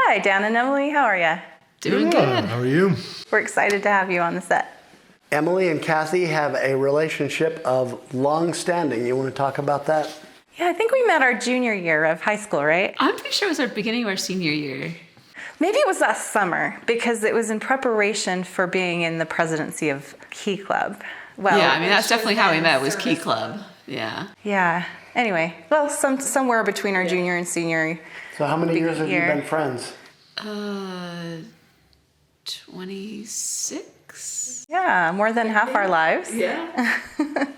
Hi, Dan and Emily. How are you? Doing good. How are you? We're excited to have you on the set. Emily and Cathy have a relationship of long standing. You want to talk about that? Yeah, I think we met our junior year of high school, right? I'm pretty sure it was our beginning of our senior year. Maybe it was last summer because it was in preparation for being in the presidency of Key Club. Well, Yeah, I mean, that's definitely how we met, was Key Club. Yeah. Yeah. Anyway, well, somewhere between our junior and senior. So how many years have you year. been friends? 26? Yeah, more than half our lives. Yeah.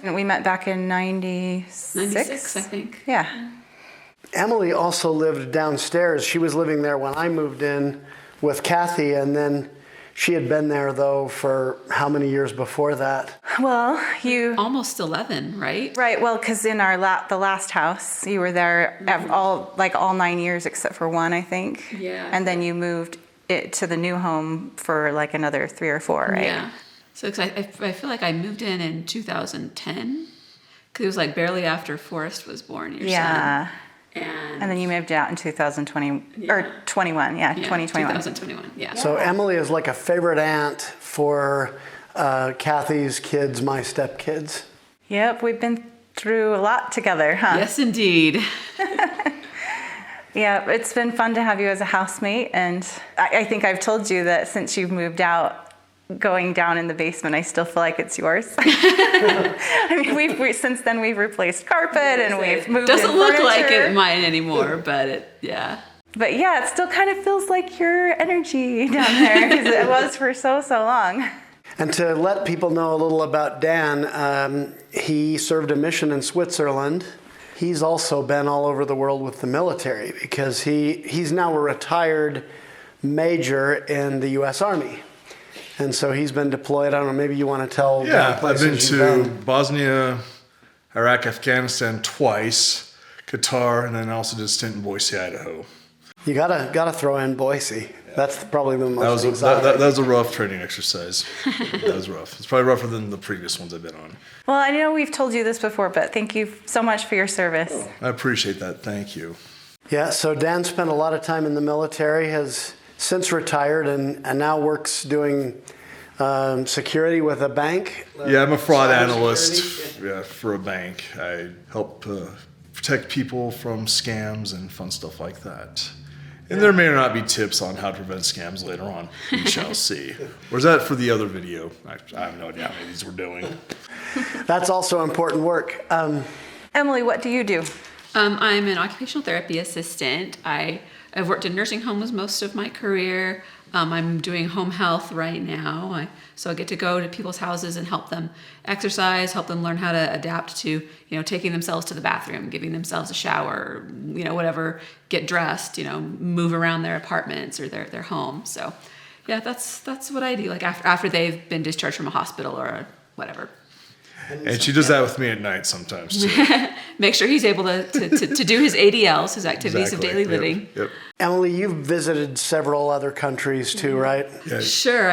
And we met back in 96. 96, I think. Yeah. Emily also lived downstairs. She was living there when I moved in with Cathy, and then she had been there, though, for how many years before that? Well, you... Almost 11, right? Right, well, because in our the last house, you were there all 9 years except for one, I think. Yeah. And then you moved it to the new home for like another 3 or 4, right? Yeah. So 'cause I feel like I moved in 2010, because it was like barely after Forrest was born, your Yeah. son. And then you moved out in 2020, or 21, yeah, 2021. 2021, yeah. So Emily is like a favorite aunt for Cathy's kids, my stepkids. Yep, we've been through a lot together, huh? Yes, indeed. Yeah, it's been fun to have you as a housemate, and I think I've told you that since you've moved out, going down in the basement, I still feel like it's yours. I mean, since then we've replaced carpet and we've moved. Doesn't look like furniture. it mine anymore, but yeah. But yeah, it still kind of feels like your energy down there because it was for so long. And to let people know a little about Dan, he served a mission in Switzerland. He's also been all over the world with the military because he's now a retired major in the U.S. Army. And so he's been deployed. I don't know, maybe you want to tell. Yeah, I've been to Bosnia, Iraq, Afghanistan twice, Qatar, and then I also did a stint in Boise, Idaho. You gotta throw in Boise. That's probably the most That was exotic. that was a rough training exercise. That was rough. It's probably rougher than the previous ones I've been on. Well, I know we've told you this before, but thank you so much for your service. I appreciate that. Thank you. Yeah, so Dan spent a lot of time in the military, has since retired, and now works doing security with a bank. Yeah, I'm a fraud analyst for a bank. I help protect people from scams and fun stuff like that. And there may or not be tips on how to prevent scams later on. We shall see. Or is that for the other video? I have no idea how many of these we're doing. That's also important work. Emily, what do you do? I'm an occupational therapy assistant. I've worked in nursing homes most of my career. I'm doing home health right now. So I get to go to people's houses and help them exercise, help them learn how to adapt to, taking themselves to the bathroom, giving themselves a shower, whatever, get dressed, move around their apartments or their home. So yeah, that's what I do. Like after they've been discharged from a hospital or whatever. And she does that with me at night sometimes too. Make sure he's able to do his ADLs, his activities Exactly. of daily living. Yep. Emily, you've visited several other countries too, right? Yeah. Sure,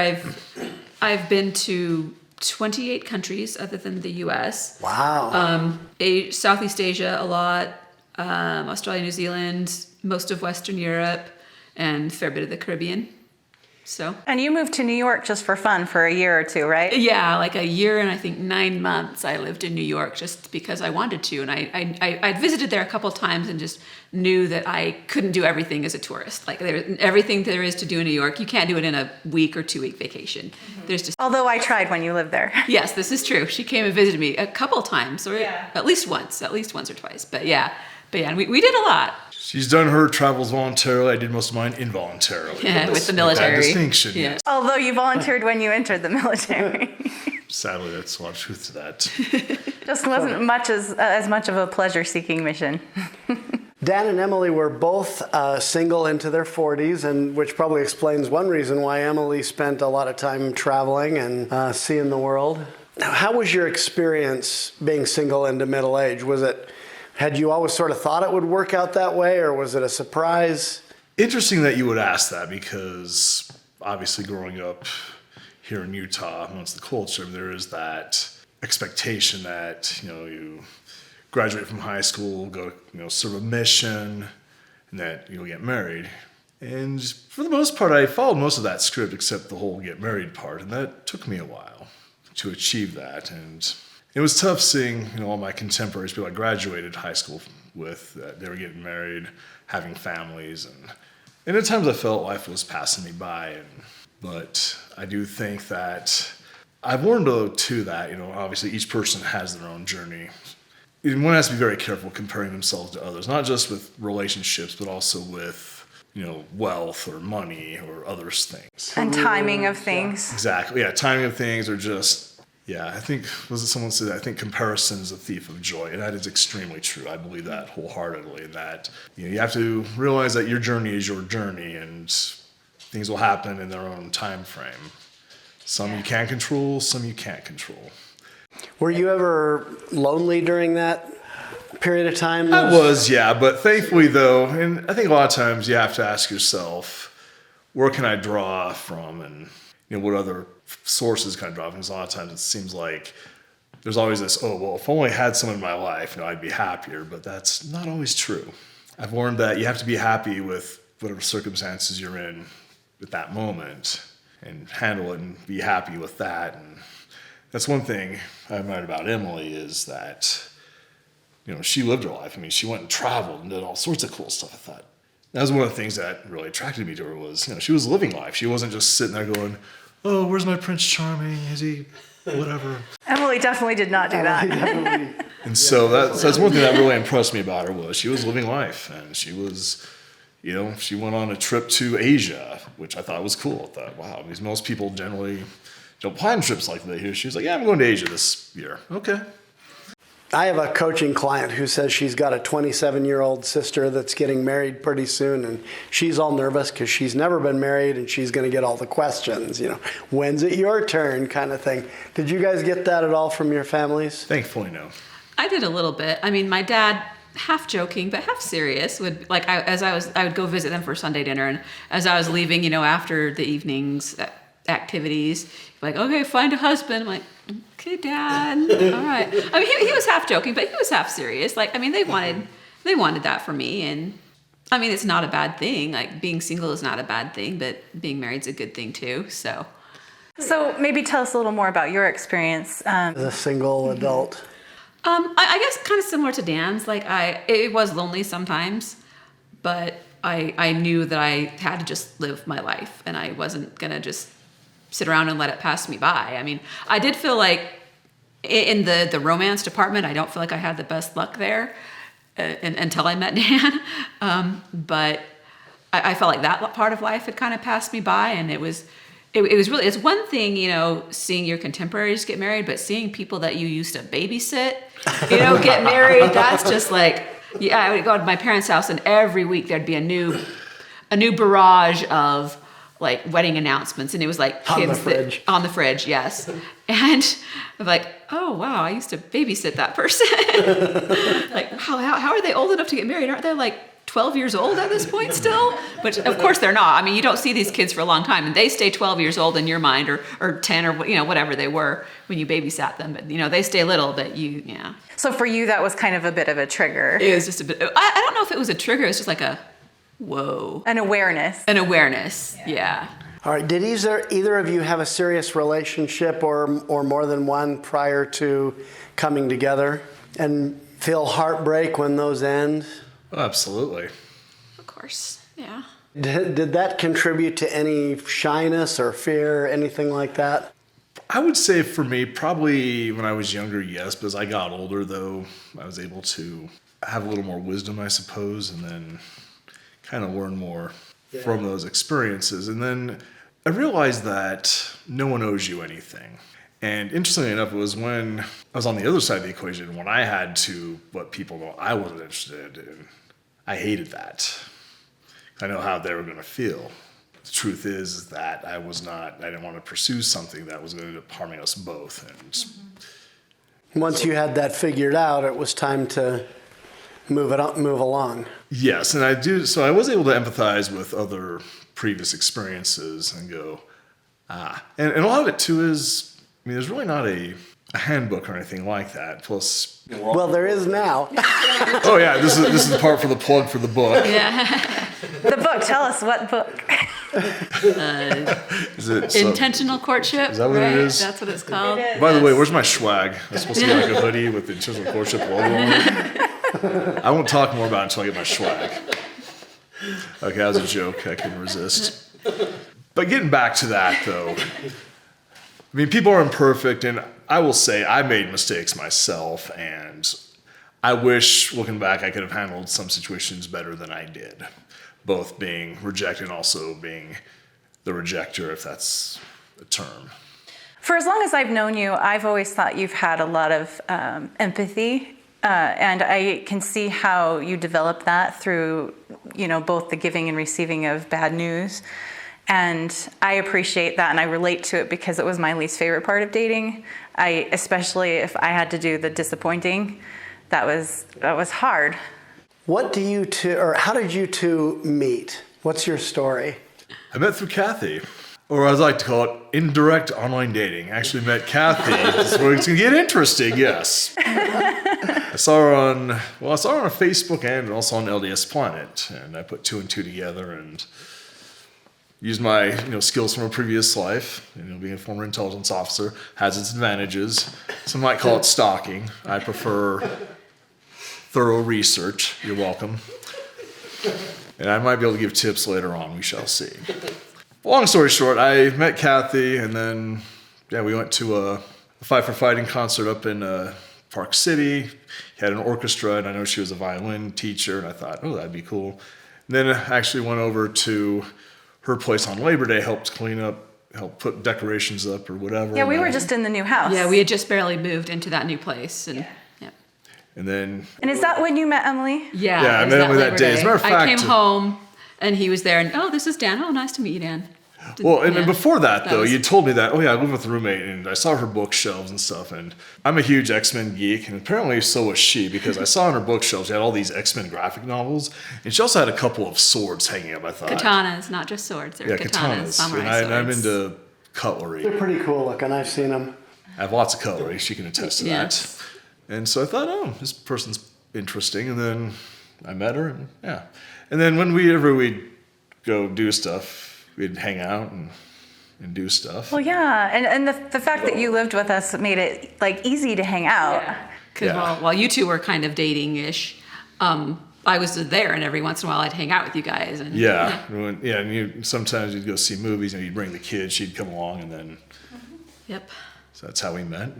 I've been to 28 countries other than the U.S. Wow. Southeast Asia a lot, Australia, New Zealand, most of Western Europe, and a fair bit of the Caribbean. So And you moved to New York just for fun for a year or two, right? yeah, like a year and I think 9 months I lived in New York just because I wanted to, and I'd visited there a couple of times and just knew that I couldn't do everything as a tourist. Like everything there is to do in New York, you can't do it in a week or 2 week vacation. There's just Although I tried when you lived there. yes, this is true. She came and visited me a couple of times, or at least once or twice. But yeah, and we did a lot. She's done her travels voluntarily. I did most of mine involuntarily. Yeah, with the military. That distinction. Yeah. Although you volunteered when you entered the military. Sadly, that's a lot of truth to that. Just wasn't as much of a pleasure-seeking mission. Dan and Emily were both single into their 40s, and which probably explains one reason why Emily spent a lot of time traveling and seeing the world. Now, how was your experience being single into middle age? Had you always sort of thought it would work out that way, or was it a surprise? Interesting that you would ask that, because obviously growing up here in Utah, amongst the culture, there is that expectation that, you graduate from high school, go, serve a mission, and that you'll get married. And for the most part, I followed most of that script except the whole get married part. And that took me a while to achieve that. And it was tough seeing, all my contemporaries, people I graduated high school with, they were getting married, having families. And at times I felt life was passing me by. But I do think that I've learned too that, obviously each person has their own journey. One has to be very careful comparing themselves to others, not just with relationships, but also with, wealth or money or other things. And timing of things. Exactly. Yeah. Timing of things are just, I think, someone said, I think comparison is a thief of joy. And that is extremely true. I believe that wholeheartedly. And that, you have to realize that your journey is your journey and things will happen in their own time frame. Some you can control, some you can't control. Were you ever lonely during that period of time? I was, but thankfully though, and I think a lot of times you have to ask yourself, where can I draw from, and what other sources can I draw from? Because a lot of times it seems like there's always this, if I only had someone in my life, I'd be happier, but that's not always true. I've learned that you have to be happy with whatever circumstances you're in at that moment and handle it and be happy with that. And that's one thing I admire about Emily is that, she lived her life. She went and traveled and did all sorts of cool stuff. I thought that was one of the things that really attracted me to her was, she was living life. She wasn't just sitting there going, oh, where's my Prince Charming? Is he whatever? Emily definitely did not do that. And so that's one thing that really impressed me about her was she was living life. And she was, she went on a trip to Asia, which I thought was cool. I thought, wow, because most people generally don't plan trips like that here. She was like, I'm going to Asia this year. Okay. I have a coaching client who says she's got a 27-year-old sister that's getting married pretty soon, and she's all nervous because she's never been married and she's going to get all the questions, when's it your turn kind of thing. Did you guys get that at all from your families? Thankfully, no. I did a little bit. My dad, half joking but half serious, I would go visit them for Sunday dinner, and as I was leaving, after the evening's activities, like, okay, find a husband. I'm like, okay, Dad, all right. He was half joking, but he was half serious. They wanted that for me, and it's not a bad thing. Like, being single is not a bad thing, but being married's a good thing too. So maybe tell us a little more about your experience as a single adult. I guess kind of similar to Dan's. It was lonely sometimes, but I knew that I had to just live my life, and I wasn't gonna just sit around and let it pass me by. I did feel like in the romance department, I don't feel like I had the best luck there until I met Dan. But I felt like that part of life had kind of passed me by, and it was really, it's one thing, seeing your contemporaries get married, but seeing people that you used to babysit, get married, that's just like, I would go to my parents' house, and every week there'd be a new barrage of wedding announcements, and it was like on kids the fridge. On the fridge, yes. And I'm like, oh wow, I used to babysit that person. How are they old enough to get married? Aren't they 12 years old at this point still? Which of course they're not. You don't see these kids for a long time, and they stay 12 years old in your mind, or 10, or whatever they were when you babysat them. But they stay little, but yeah. So for you, that was kind of a bit of a trigger. It was just a bit. I don't know if it was a trigger. It's just like a whoa. An awareness. Yeah. All right. Did either of you have a serious relationship or more than one prior to coming together, and feel heartbreak when those end? Oh, absolutely. Of course. Yeah. Did that contribute to any shyness or fear, anything like that? I would say for me, probably when I was younger, yes. But as I got older, though, I was able to have a little more wisdom, I suppose, and then kind of learn more from those experiences. And then I realized that no one owes you anything. And interestingly enough, it was when I was on the other side of the equation, when I had to let people know I wasn't interested in. I hated that. I know how they were going to feel. The truth is that I didn't want to pursue something that was going to end up harming us both. And once you had that figured out, it was time to move along. Yes, and I do. So I was able to empathize with other previous experiences and go, And a lot of it too is, there's really not a handbook or anything like that. Plus, well, there is now. Oh yeah, this is the part for the plug for the book. Yeah. The book book? Tell us what book. Is it Intentional Courtship. Is that what it is? That's what it's called. By the way, where's my swag? It's supposed to be like a hoodie with the Intentional Courtship logo on it. I won't talk more about it until I get my swag. Okay, that was a joke. I couldn't resist. But getting back to that, though, I mean, people are imperfect, and I will say I made mistakes myself, and I wish, looking back, I could have handled some situations better than I did. Both being rejected and also being the rejecter, if that's a term. For as long as I've known you, I've always thought you've had a lot of empathy, and I can see how you develop that through, both the giving and receiving of bad news. And I appreciate that, and I relate to it because it was my least favorite part of dating. Especially if I had to do the disappointing, that was hard. What do you two, or how did you two meet? What's your story? I met through Cathy, or as I like to call it, indirect online dating. I actually met Cathy. This is where it's going to get interesting, yes. I saw her on a Facebook and also on LDS Planet, and I put two and two together and used my skills from a previous life. Being a former intelligence officer has its advantages. Some might call it stalking. I prefer thorough research. You're welcome. And I might be able to give tips later on. We shall see. Long story short, I met Cathy, and then we went to a Fight for Fighting concert up in Park City. He had an orchestra, and I know she was a violin teacher, and I thought, oh, that'd be cool. And then I actually went over to her place on Labor Day, helped put decorations up or whatever. Yeah, we were just in the new house. Yeah, we had just barely moved into that new place. And then... And is that when you met Emily? Yeah, I met Emily that day. As a matter of fact, I came home, and he was there, and, oh, this is Dan. Oh, nice to meet you, Dan. Well, and before that, though, you told me that, I live with a roommate, and I saw her bookshelves and stuff, and I'm a huge X-Men geek, and apparently so was she, because I saw on her bookshelves, she had all these X-Men graphic novels, and she also had a couple of swords hanging up, I thought. Katanas, not just swords. They're katanas, samurai and I'm into cutlery. They're pretty cool looking. I've seen them. I have lots of cutlery. She can attest to that. And so I thought, this person's interesting, and then I met her, and And then whenever we'd go do stuff, we'd hang out and do stuff. Well, yeah, and the fact that you lived with us made it easy to hang out. Because while you two were kind of dating-ish, I was there, and every once in a while I'd hang out with you guys. And, and sometimes you'd go see movies, and you'd bring the kids. She'd come along, and then. Yep. So that's how we met.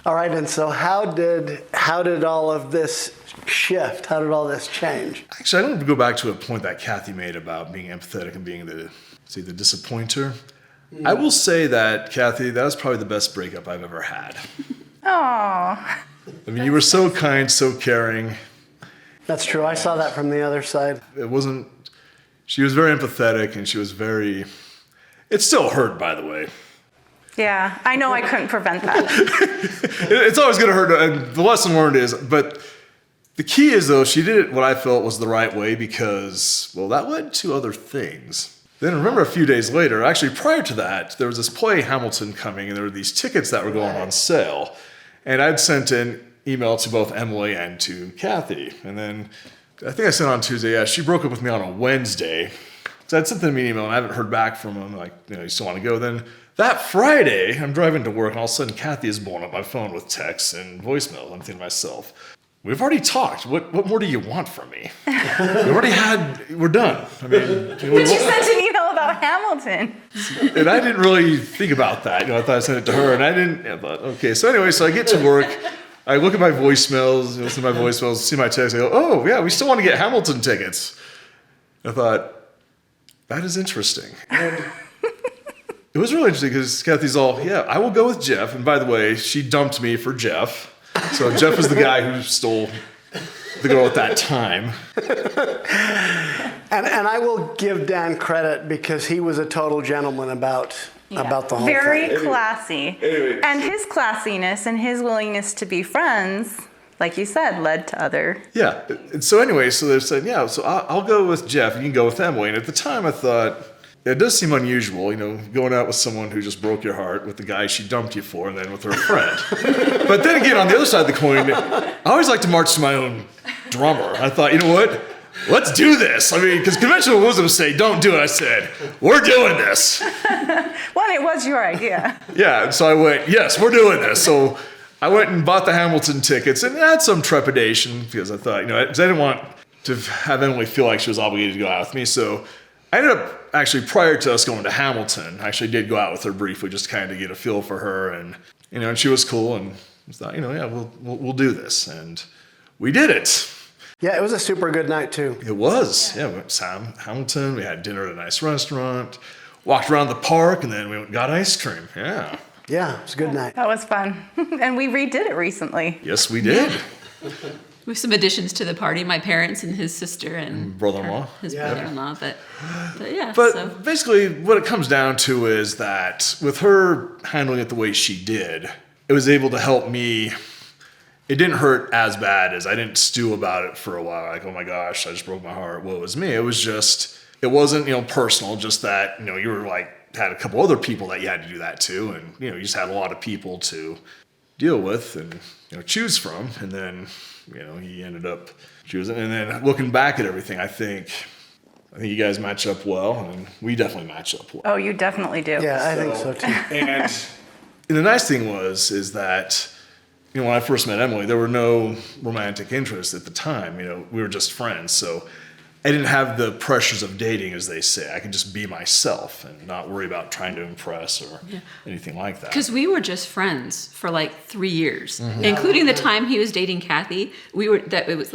All right, and so how did all of this shift? How did all this change? Actually, I want to go back to a point that Cathy made about being empathetic and being the disappointer. I will say that, Cathy, that was probably the best breakup I've ever had. Aww. I mean, you were so kind, so caring. That's true. I saw that from the other side. She was very empathetic, and she was very... It still hurt, by the way. Yeah, I know I couldn't prevent that. It's always going to hurt, and the lesson learned is, but the key is, though, she did it what I felt was the right way because, that led to other things. Then remember a few days later, actually prior to that, there was this play, Hamilton, coming, and there were these tickets that were going on sale. And I'd sent an email to both Emily and to Cathy. And then I think I sent on Tuesday, she broke up with me on a Wednesday. So I'd sent them an email, and I haven't heard back from them, you still want to go? Then that Friday, I'm driving to work, and all of a sudden, Cathy is blowing up my phone with texts and voicemails. I'm thinking to myself, we've already talked. What more do you want from me? We're done. I mean, But you sent an email about Hamilton. And I didn't really think about that. I thought I sent it to her, and I didn't. I thought, okay. So anyway, I get to work. I look at my voicemails, listen to my voicemails, see my text. I go, oh yeah, we still want to get Hamilton tickets. I thought, that is interesting. And it was really interesting because Cathy's all, I will go with Jeff. And by the way, she dumped me for Jeff. So Jeff was the guy who stole the girl at that time. And I will give Dan credit because he was a total gentleman about the whole Very thing. classy. Anyway. And his classiness and his willingness to be friends, like you said, led to other. Yeah. And so anyway, so they said, so I'll go with Jeff. You can go with Emily. And at the time I thought, it does seem unusual, going out with someone who just broke your heart with the guy she dumped you for and then with her friend. But then again, on the other side of the coin, I always like to march to my own drummer. I thought, you know what? let's do this. I mean, because conventional wisdom say, don't do it. I said, we're doing this. Well, it was your idea. Yeah, so I went, yes, we're doing this. So I went and bought the Hamilton tickets, and I had some trepidation because I thought, 'cause I didn't want to have Emily feel like she was obligated to go out with me. So I ended up actually, prior to us going to Hamilton, I actually did go out with her briefly just kind of get a feel for her, and and she was cool, and I thought, yeah, we'll do this, and we did it. Yeah, it was a super good night too. It was. Yeah, we went to Hamilton. We had dinner at a nice restaurant, walked around the park, and then we went and got ice cream. Yeah. Yeah, it was a good night. That was fun. And we redid it recently. Yes, we did. With some additions to the party, my parents and his sister and Brother-in-law. his brother-in-law, but yeah. But so. basically, what it comes down to is that with her handling it the way she did, it was able to help me. It didn't hurt as bad as I didn't stew about it for a while. Like, oh my gosh, I just broke my heart. Well, it was me. It was just, it wasn't, personal, just that, you were had a couple other people that you had to do that to. And, you just had a lot of people to deal with and, choose from. And then, he ended up choosing. And then looking back at everything, I think you guys match up well. And we definitely match up well. Oh, you definitely do. Yeah, I think so too. And the nice thing is that, when I first met Emily, there were no romantic interests at the time. We were just friends. So I didn't have the pressures of dating, as they say. I could just be myself and not worry about trying to impress or anything like that. Because we were just friends for 3 years, including the time he was dating Cathy. It was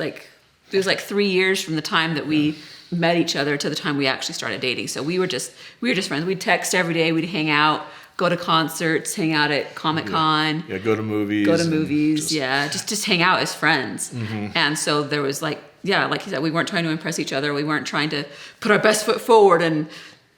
like 3 years from the time that we met each other to the time we actually started dating. So we were just friends. We'd text every day. We'd hang out, go to concerts, hang out at Comic-Con. Yeah, go to movies. Just hang out as friends. And so there was like you said, we weren't trying to impress each other. We weren't trying to put our best foot forward. And,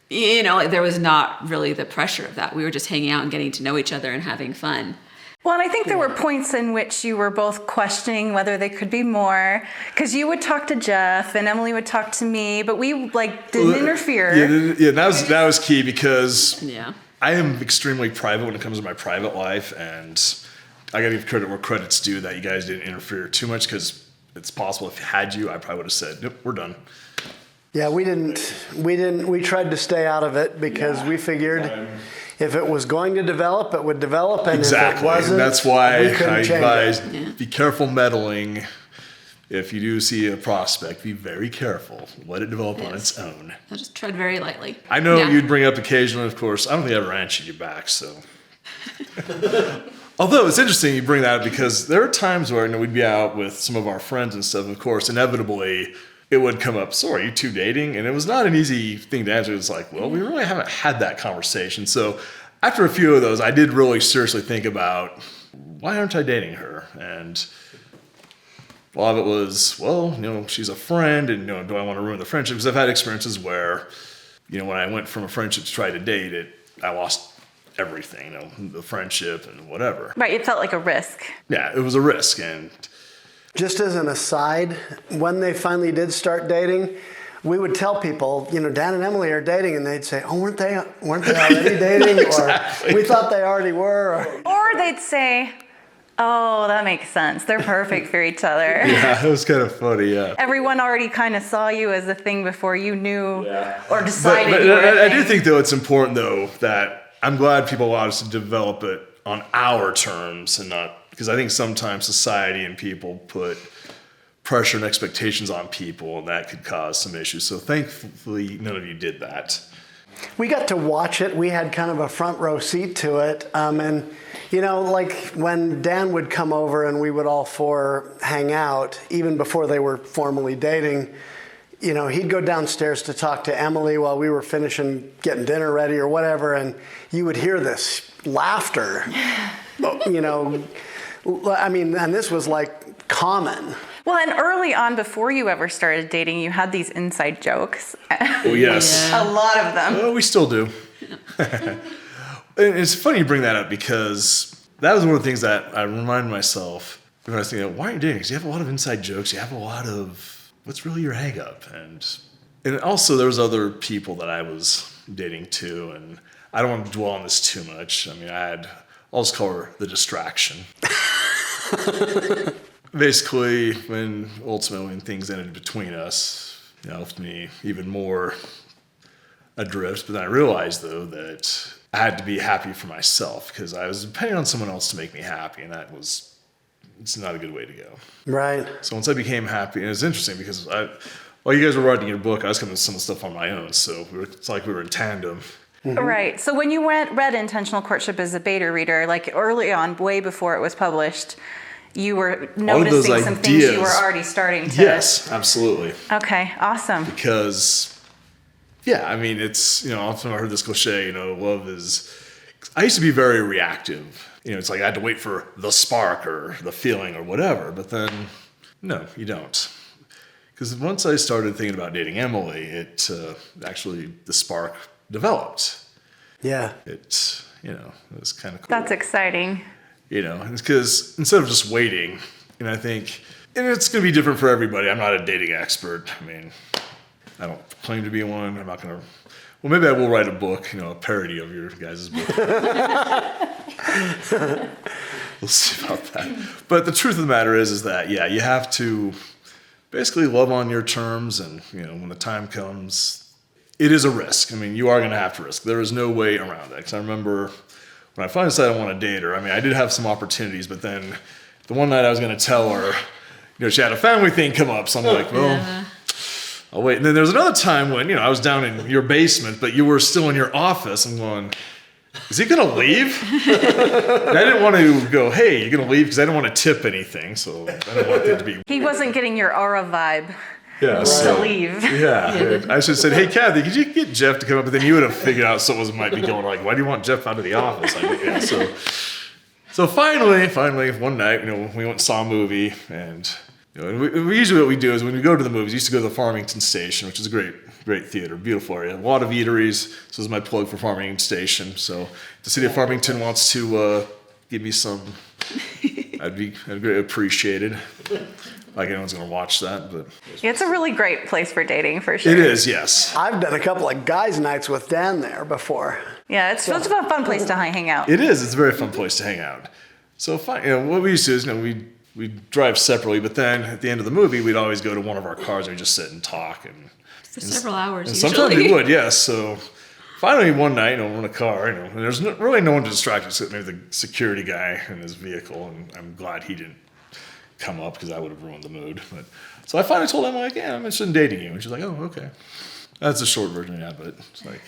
there was not really the pressure of that. We were just hanging out and getting to know each other and having fun. Well, and I think there were points in which you were both questioning whether they could be more, because you would talk to Jeff and Emily would talk to me, but we didn't interfere. Yeah, that was key because Yeah. I am extremely private when it comes to my private life, and I got to give credit where credit's due that you guys didn't interfere too much, because it's possible if I probably would have said, nope, we're done. Yeah, we didn't. We tried to stay out of it because we figured if it was going to develop, it would develop, and exactly. if it wasn't, and that's why I advise it. Be careful meddling. If you do see a prospect, be very careful. Let it develop on its own. I just tread very lightly. I know you'd bring up occasionally, of course. I don't think I ever answered you back, so. Although it's interesting you bring that up because there are times where we'd be out with some of our friends and stuff. Of course, inevitably it would come up. So, are you two dating? And it was not an easy thing to answer. It's like, well, we really haven't had that conversation. So, after a few of those, I did really seriously think about why aren't I dating her? And a lot of it was, well, she's a friend, and do I want to ruin the friendship? Because I've had experiences where, when I went from a friendship to try to date I lost everything, the friendship and whatever. Right, it felt like a risk. Yeah, it was a risk. And just as an aside, when they finally did start dating, we would tell people, Dan and Emily are dating, and they'd say, oh, weren't they already dating? Exactly. Or we thought they already were. Or they'd say, oh, that makes sense. They're perfect for each other. yeah, it was kind of funny, yeah. Everyone already kind of saw you as a thing before you knew or decided But you were a I thing. do think, though, it's important, though, that I'm glad people allowed us to develop it on our terms and not, because I think sometimes society and people put pressure and expectations on people, and that could cause some issues. So thankfully, none of you did that. We got to watch it. We had kind of a front row seat to it. And, when Dan would come over and we would all four hang out, even before they were formally dating, he'd go downstairs to talk to Emily while we were finishing getting dinner ready or whatever, and you would hear this laughter, and this was common. Well, and early on, before you ever started dating, you had these inside jokes. Oh, yes. A lot of them. Well, we still do. And it's funny you bring that up because that was one of the things that I reminded myself when I was thinking, why aren't you dating? Because you have a lot of inside jokes. You have a lot of, what's really your hang up? And also there was other people that I was dating too. And I don't want to dwell on this too much. I'll just call her the distraction. Basically, when things ended between us, left me even more adrift. But then I realized, though, that I had to be happy for myself because I was depending on someone else to make me happy, and it's not a good way to go. Right. So once I became happy, and it's interesting because while you guys were writing your book, I was coming with some stuff on my own, so it's like we were in tandem. Mm-hmm. Right. So when you read Intentional Courtship as a beta reader, like early on, way before it was published, you were noticing some things you were already starting to... Yes, absolutely. Okay, awesome. Because, yeah, I mean, it's, often I heard this cliche, love is... I used to be very reactive. It's like I had to wait for the spark or the feeling or whatever, but then, no, you don't. Because once I started thinking about dating Emily, it actually, the spark developed. Yeah. It was kind of cool. That's exciting. Because instead of just waiting, and I think, and it's going to be different for everybody. I'm not a dating expert. I mean, I don't claim to be one. I'm not going to, well, maybe I will write a book, a parody of your guys' book. We'll see about that. But the truth of the matter is that, yeah, you have to basically love on your terms, and, when the time comes, it is a risk. I mean, you are going to have to risk. There is no way around that. Because I remember when I finally decided I want to date her, I mean, I did have some opportunities, but then the one night I was going to tell her, she had a family thing come up, so I'm like, well, I'll wait. And then there was another time when, I was down in your basement, but you were still in your office. I'm going, is he going to leave? And I didn't want to go, hey, you're going to leave? Because I didn't want to tip anything, so I didn't want it to be... He wasn't getting your aura vibe. Yeah, to leave. Yeah, I should have said, hey, Cathy, could you get Jeff to come up? But then you would have figured out something might be going like, why do you want Jeff out of the office? So finally, one night, we went and saw a movie, and we usually what we do is when we go to the movies, we used to go to the Farmington Station, which is a great theater, beautiful area, a lot of eateries. So this is my plug for Farmington Station. So if the city of Farmington wants to give me some, I'd greatly appreciate it. Like anyone's going to watch that, but... It's a really great place for dating, for sure. It is, yes. I've done a couple of guys' nights with Dan there before. Yeah, it's a fun place to hang out. It is. It's a very fun place to hang out. So what we used to do is, we drive separately, but then at the end of the movie, we'd always go to one of our cars and we'd just sit and talk. For several hours, and usually. Sometimes we would, yes. So finally one night, we're in a car, and there's really no one to distract us, except maybe the security guy in his vehicle, and I'm glad he didn't come up because I would have ruined the mood. But so I finally told him, like, yeah, I'm interested in dating you. And she's like, oh, okay. That's a short version, yeah, but it's like...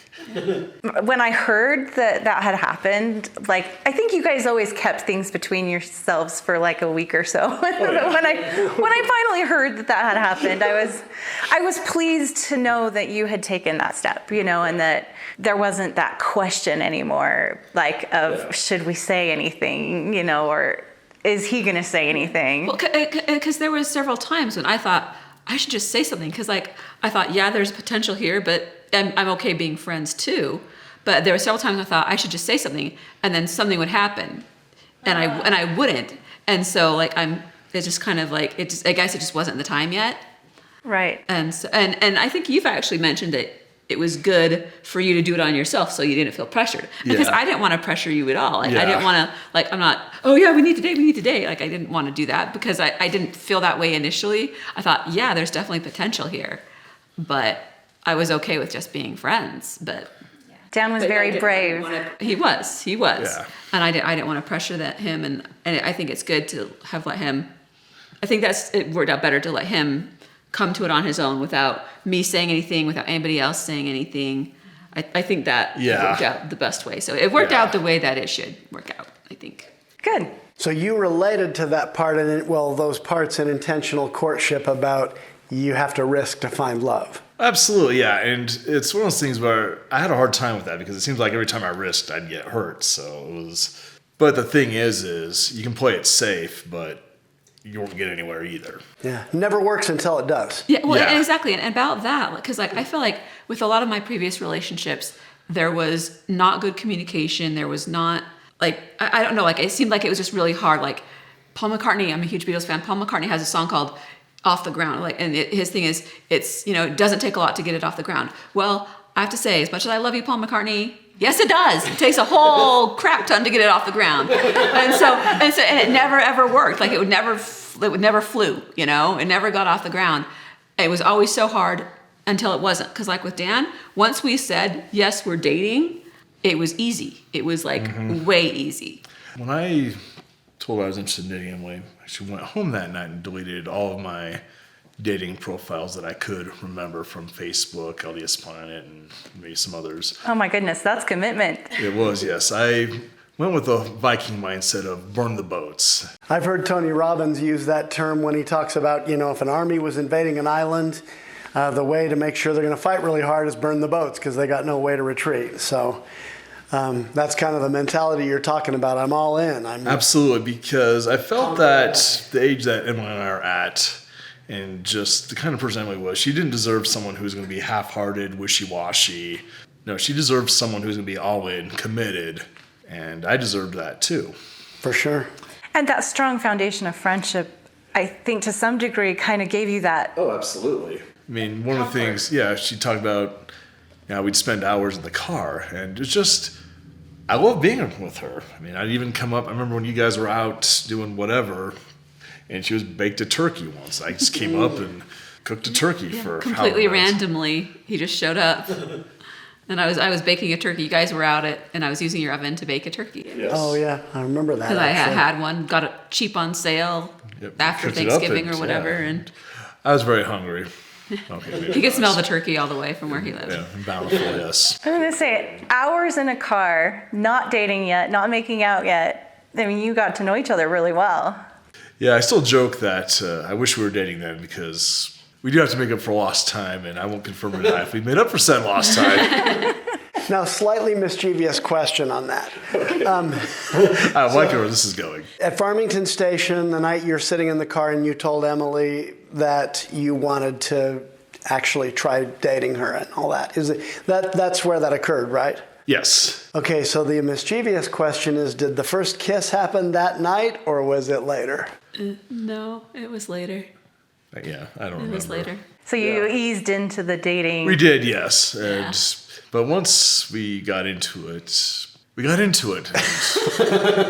When I heard that had happened, like, I think you guys always kept things between yourselves for like a week or so. But when I finally heard that had happened, I was pleased to know that you had taken that step, and that there wasn't that question anymore, like, of should we say anything, or is he going to say anything? Well, because there was several times when I thought I should just say something, because I thought, yeah, there's potential here, but I'm okay being friends too. But there were several times I thought I should just say something, and then something would happen, and I wouldn't. And so it's just kind of like I guess it just wasn't the time yet. Right. And so, and I think you've actually mentioned that it was good for you to do it on yourself, so you didn't feel pressured. Because I didn't want to pressure you at all. I didn't want to, I'm not, oh yeah, we need to date. Like, I didn't want to do that because I didn't feel that way initially. I thought, yeah, there's definitely potential here. But I was okay with just being friends. But Dan was very brave. He was. Yeah. And I didn't want to pressure him. And I think it's good to have let him, I think it worked out better to let him come to it on his own without me saying anything, without anybody else saying anything. I think that worked out the best way. So it worked out the way that it should work out, I think. Good. So you related to that part, those parts in Intentional Courtship about you have to risk to find love. Absolutely, yeah. And it's one of those things where I had a hard time with that because it seems like every time I risked, I'd get hurt. So it was... But the thing is you can play it safe, but you won't get anywhere either. Yeah. Never works until it does. Yeah, well, exactly. And about that, because I feel like with a lot of my previous relationships, there was not good communication. There was not, I don't know, it seemed like it was just really hard. Like Paul McCartney, I'm a huge Beatles fan. Paul McCartney has a song called Off the Ground. His thing is, it doesn't take a lot to get it off the ground. Well, I have to say, as much as I love you, Paul McCartney, yes, it does. It takes a whole crap ton to get it off the ground, and it never ever worked. It never flew. It never got off the ground. It was always so hard. until it wasn't. Because like with Dan, once we said, yes, we're dating, it was easy. It was like way easy. When I told her I was interested in dating Emily, I actually went home that night and deleted all of my dating profiles that I could remember from Facebook, LDS Planet, and maybe some others. Oh my goodness, that's commitment. It was, yes. I went with a Viking mindset of burn the boats. I've heard Tony Robbins use that term when he talks about, if an army was invading an island, the way to make sure they're going to fight really hard is burn the boats because they got no way to retreat. So that's kind of the mentality you're talking about. I'm all in. Absolutely, because I felt that the age that Emily and I are at, and just the kind of person Emily was, she didn't deserve someone who's going to be half-hearted, wishy-washy. No, she deserved someone who's going to be all in, committed, and I deserved that too. For sure. And that strong foundation of friendship, I think to some degree kind of gave you that. Oh, absolutely. I mean, one of the things, she talked about, we'd spend hours in the car, and it's just, I love being with her. I mean, I'd even come up, I remember when you guys were out doing whatever, and she was baked a turkey once. I just came up and cooked a turkey for completely randomly. He just showed up, and I was baking a turkey. You guys were out and I was using your oven to bake a turkey. Yes. Oh yeah, I remember that. Because I had one, got it cheap on sale after Thanksgiving or whatever, and I was very hungry. Okay, he could smell the turkey all the way from where he lives. Yeah, bountiful, yes. I was going to say, hours in a car, not dating yet, not making out yet. I mean, you got to know each other really well. Yeah, I still joke that I wish we were dating then because we do have to make up for lost time, and I won't confirm or deny if we made up for said lost time. Now, slightly mischievous question on that. I like where this is going. At Farmington Station, the night you're sitting in the car and you told Emily that you wanted to actually try dating her and all that. That's where that occurred, right? Yes. Okay, so the mischievous question is, did the first kiss happen that night or was it later? No, it was later. Yeah, I don't remember. It was later. So you eased into the dating. We did, yes. But once we got into it. And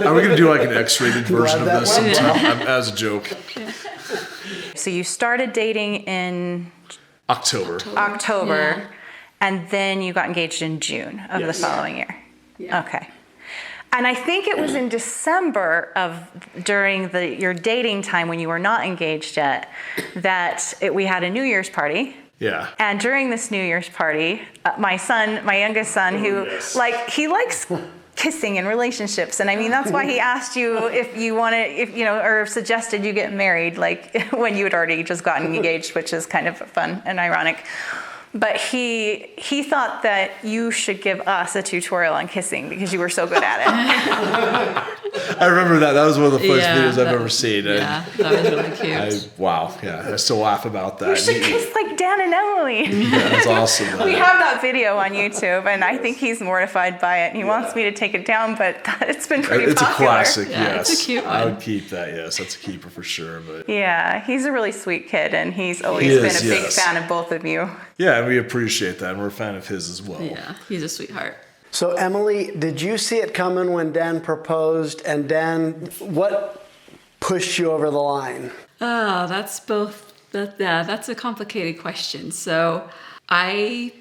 are we going to do like an X-rated version of this sometime as a joke? Yeah. So you started dating in October. October, and then you got engaged in June of the following year. Yeah. Okay. And I think it was in December during your dating time when you were not engaged yet that we had a New Year's party. Yeah. And during this New Year's party, my youngest son, he likes kissing in relationships. And I mean, that's why he asked you if you or suggested you get married, like when you had already just gotten engaged, which is kind of fun and ironic. But he thought that you should give us a tutorial on kissing because you were so good at it. I remember that. That was one of the first videos I've ever seen. Yeah, that was really cute. I still laugh about that. You should kiss like Dan and Emily. Yeah, that's awesome. We have that video on YouTube, and I think he's mortified by it. He wants me to take it down, but it's been pretty popular. It's a classic, yes. It's a cute one. I would keep that, yes. That's a keeper for sure. But yeah, he's a really sweet kid, and he's always been a big fan of both of you. Yeah, and we appreciate that, and we're a fan of his as well. Yeah, he's a sweetheart. So, Emily, did you see it coming when Dan proposed? And Dan, what pushed you over the line? Oh, that's a complicated question. So, I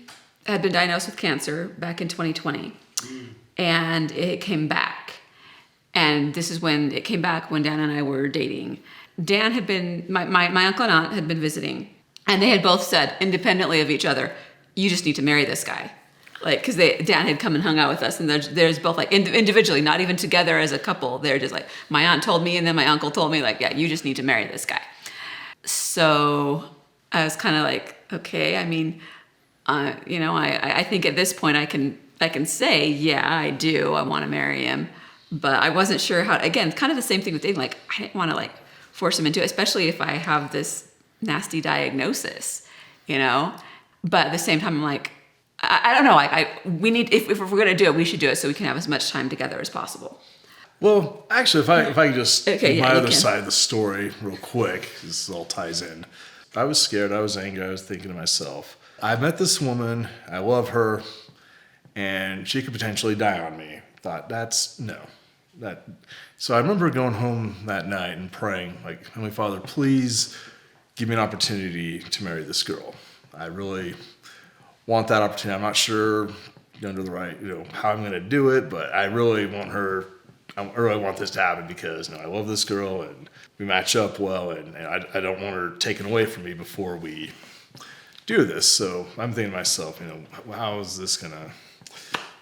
had been diagnosed with cancer back in 2020, and it came back. And this is when it came back when Dan and I were dating. Dan had been, my uncle and aunt had been visiting, and they had both said, independently of each other, you just need to marry this guy. Like, because Dan had come and hung out with us, and there's both like individually, not even together as a couple. They're just like, my aunt told me, and then my uncle told me, like, yeah, you just need to marry this guy. So I was kind of like, okay. I mean, I think at this point I can say, yeah, I do. I want to marry him, but I wasn't sure how. Again, kind of the same thing with dating. Like, I didn't want to like force him into it, especially if I have this nasty diagnosis, But at the same time, I'm like, I don't know. We need if we're gonna do it, we should do it so we can have as much time together as possible. Well, actually, if I can just give my other side of the story real quick, this all ties in. I was scared. I was angry. I was thinking to myself, I met this woman. I love her, and she could potentially die on me. Thought So I remember going home that night and praying, like, Heavenly Father, please give me an opportunity to marry this girl. I really want that opportunity. I'm not sure under the right, how I'm going to do it, but I really want this to happen because I love this girl and we match up well, and I don't want her taken away from me before we do this. So I'm thinking to myself, how is this going to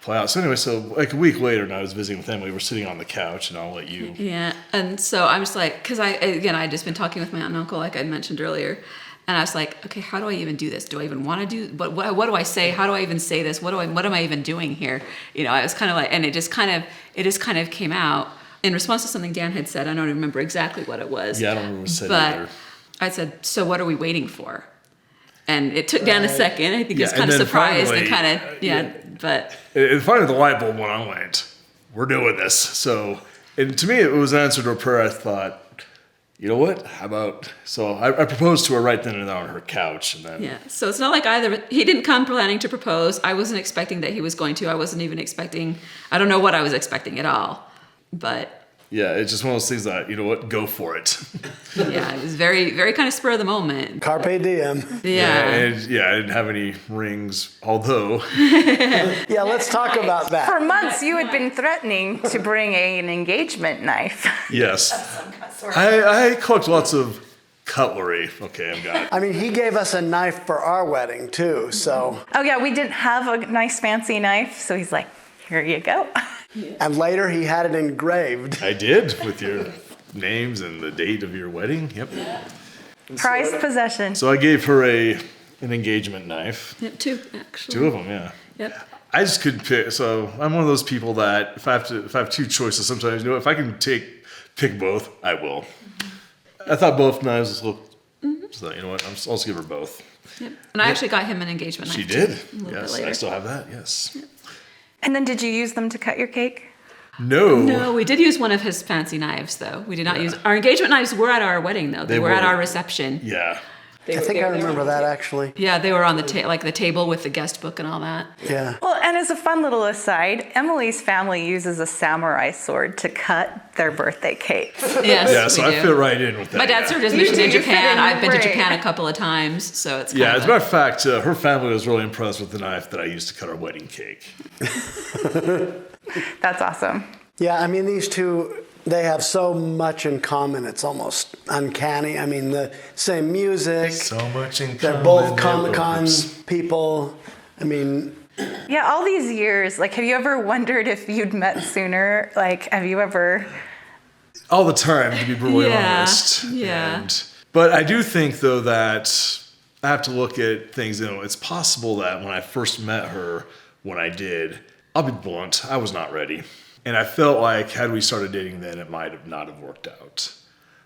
play out? So anyway, like a week later, and I was visiting with Emily, we're sitting on the couch, and I'll let you. Yeah, and so I'm just like, because I'd just been talking with my aunt and uncle, like I mentioned earlier, and I was like, okay, how do I even do this? Do I even want to do? But what do I say? How do I even say this? What am I even doing here? I was kind of like, and it just kind of came out in response to something Dan had said. I don't remember exactly what it was. Yeah, I don't remember what it said either. I said, so what are we waiting for? And it took Dan a second. I think he was kind of surprised and kind of, but. And finally, the light bulb went on. I went, we're doing this. So, and to me, it was an answer to a prayer. I thought, you know what? How about? So I proposed to her right then and there on her couch, and then. Yeah. So it's not like he didn't come planning to propose. I wasn't expecting that he was going to. I wasn't even expecting. I don't know what I was expecting at all, but. Yeah, it's just one of those things that, go for it. Yeah, it was very, very kind of spur of the moment. Carpe diem. Yeah. And I didn't have any rings, although. Yeah, let's talk about that. For months, you had been threatening to bring an engagement knife. Yes. I collect lots of cutlery. Okay, I've got it. I mean, he gave us a knife for our wedding, too, so. Oh, yeah, we didn't have a nice fancy knife, so he's like, here you go. And later he had it engraved. I did, with your names and the date of your wedding. Yep. Prized possession. So I gave her an engagement knife. Yep, two, actually. Two of them, yeah. Yep. I just couldn't pick. So I'm one of those people that if I have two choices, sometimes if I can pick both, I will. Mm-hmm. I thought both knives looked. Mm-hmm. So you know what? I'll also give her both. Yep. And I actually got him an engagement knife. She did. A little Yes, bit later. I still have that. Yes. Yep. And then did you use them to cut your cake? No. No, we did use one of his fancy knives, though. We did not use our engagement knives. Were at our wedding, though. They were at our reception. Yeah. I think I remember that, actually. Yeah, they were on the the table with the guest book and all that. Yeah. Well, and as a fun little aside, Emily's family uses a samurai sword to cut their birthday cakes. Yes, Yeah, so we I do. fit right in with that. My dad yeah. served his mission in You fit Japan. in I've been to great. Japan a couple of times, so it's kind Yeah, of as a matter of fact, her family was really impressed with the knife that I used to cut our wedding cake. That's awesome. Yeah, I mean, these two, they have so much in common. It's almost uncanny. I mean, the same music. So much in common. They're both Comic-Con people. I mean, Yeah, all these years, like, have you ever wondered if you'd met sooner? Like, have you ever? All the time, to be brutally Yeah, honest. yeah. But I do think, though, that I have to look at things. It's possible that when I first met her, when I did, I'll be blunt, I was not ready. And I felt like had we started dating then, it might have not have worked out.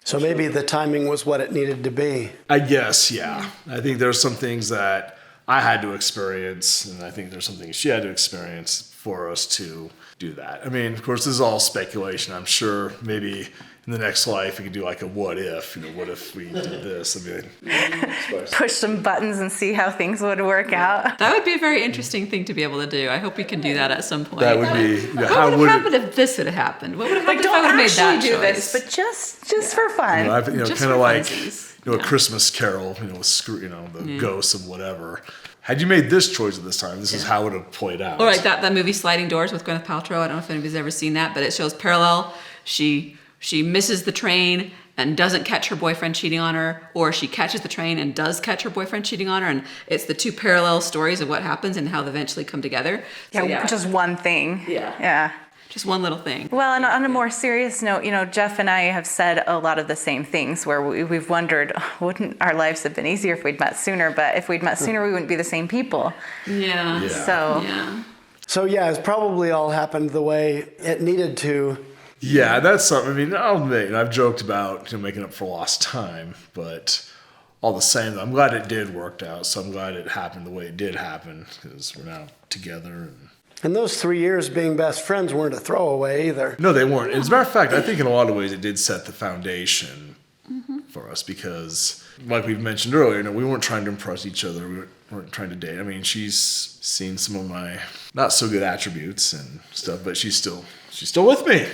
so maybe the timing was what it needed to be. I guess, yeah. I think there's some things that I had to experience, and I think there's some things she had to experience for us to do that. I mean, of course, this is all speculation. I'm sure maybe in the next life we could do like a what if. What if we did this? I mean, Push some buttons and see how things would work out. That would be a very interesting thing to be able to do. I hope we can do that at some point. that would be. What How would would have it? happened if this would have happened? What would have Like, happened if I don't would have made that actually do choice? this, but just for fun. I've, Just kind of for like funsies. a Christmas Carol. With the ghosts of whatever. Had you made this choice at this time, this is how it would have played out. Or like that movie Sliding Doors with Gwyneth Paltrow. I don't know if anybody's ever seen that, but it shows parallel. She misses the train and doesn't catch her boyfriend cheating on her, or she catches the train and does catch her boyfriend cheating on her, and it's the two parallel stories of what happens and how they eventually come together. So, Yeah, just one thing. Yeah. Yeah. just one little thing. Well, and on a more serious note, Jeff and I have said a lot of the same things where we've wondered, wouldn't our lives have been easier if we'd met sooner? But if we'd met sooner, we wouldn't be the same people. Yeah. So, Yeah. So yeah, it's probably all happened the way it needed to. Yeah, that's something. I mean, I'll admit, I've joked about making up for lost time, but all the same, I'm glad it did work out. So I'm glad it happened the way it did happen because we're now together. And those 3 years being best friends weren't a throwaway either. No, they weren't. As a matter of fact, I think in a lot of ways it did set the foundation for us because, like we've mentioned earlier, we weren't trying to impress each other. We weren't trying to date. I mean, she's seen some of my not so good attributes and stuff, but she's still with me.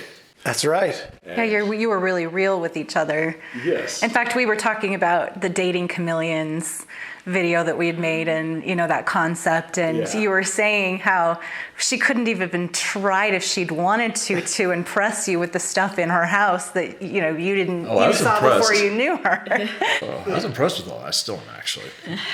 That's right. yeah, you were really real with each other. Yes. In fact, we were talking about the dating chameleons video that we had made and, that concept. And Yeah. you were saying how she couldn't even tried if she'd wanted to impress you with the stuff in her house that, you didn't, I you was saw impressed. before you knew her. I was impressed with all that. I still am, actually.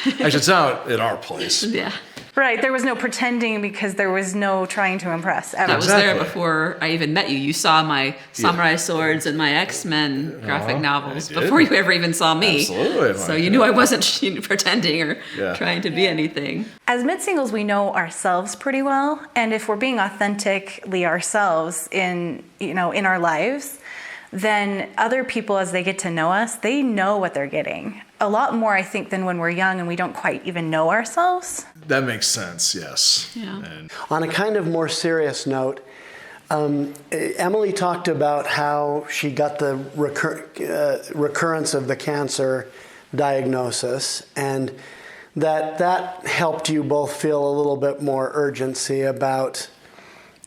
Actually, it's not in our place. Yeah. Right. There was no pretending because there was no trying to impress ever. I was there Exactly. before I even met you. You saw my samurai swords and my X-Men graphic novels I did. before you ever even saw me. Absolutely. So you knew I wasn't pretending or Yeah. trying to be anything. As mid-singles, we know ourselves pretty well, and if we're being authentically ourselves in our lives, then other people, as they get to know us, they know what they're getting. A lot more, I think, than when we're young and we don't quite even know ourselves. That makes sense, yes. Yeah. And On a kind of more serious note, Emily talked about how she got the recurrence of the cancer diagnosis, and that helped you both feel a little bit more urgency about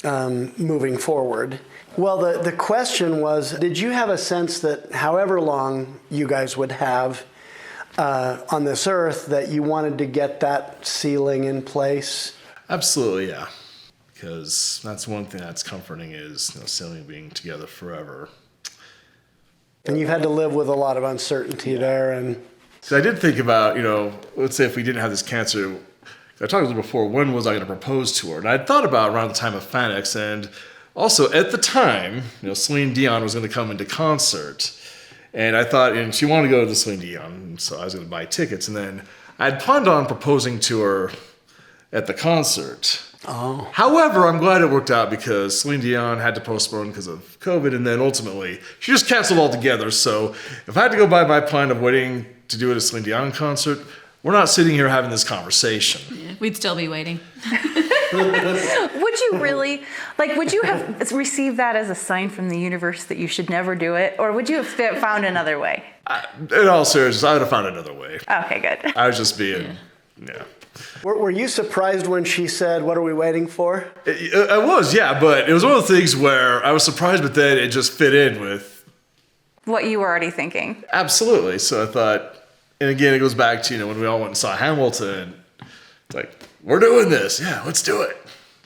moving forward. Well, the question was, did you have a sense that however long you guys would have on this earth, that you wanted to get that ceiling in place? absolutely, yeah. Because that's one thing that's comforting is Sally being together forever. And you've had to live with a lot of uncertainty there. And So I did think about, let's say if we didn't have this cancer, I talked a little before, when was I going to propose to her? And I'd thought about around the time of Fanex, and also at the time, Celine Dion was going to come into concert. And I thought, and she wanted to go to Celine Dion, so I was going to buy tickets. And then I'd planned on proposing to her at the concert. oh, However, I'm glad it worked out because Celine Dion had to postpone because of COVID, and then ultimately she just canceled altogether. So if I had to go by my plan of waiting to do it at a Celine Dion concert, we're not sitting here having this conversation. Yeah, we'd still be waiting. Would you really, would you have received that as a sign from the universe that you should never do it? Or would you have found another way? In all seriousness, I would have found another way. Okay, good. I was just being, yeah. were you surprised when she said, "What are we waiting for"? I was, yeah, but it was one of the things where I was surprised, but then it just fit in with What you were already thinking. absolutely. So I thought, and again, it goes back to, when we all went and saw Hamilton, it's like, we're doing this. Yeah, let's do it.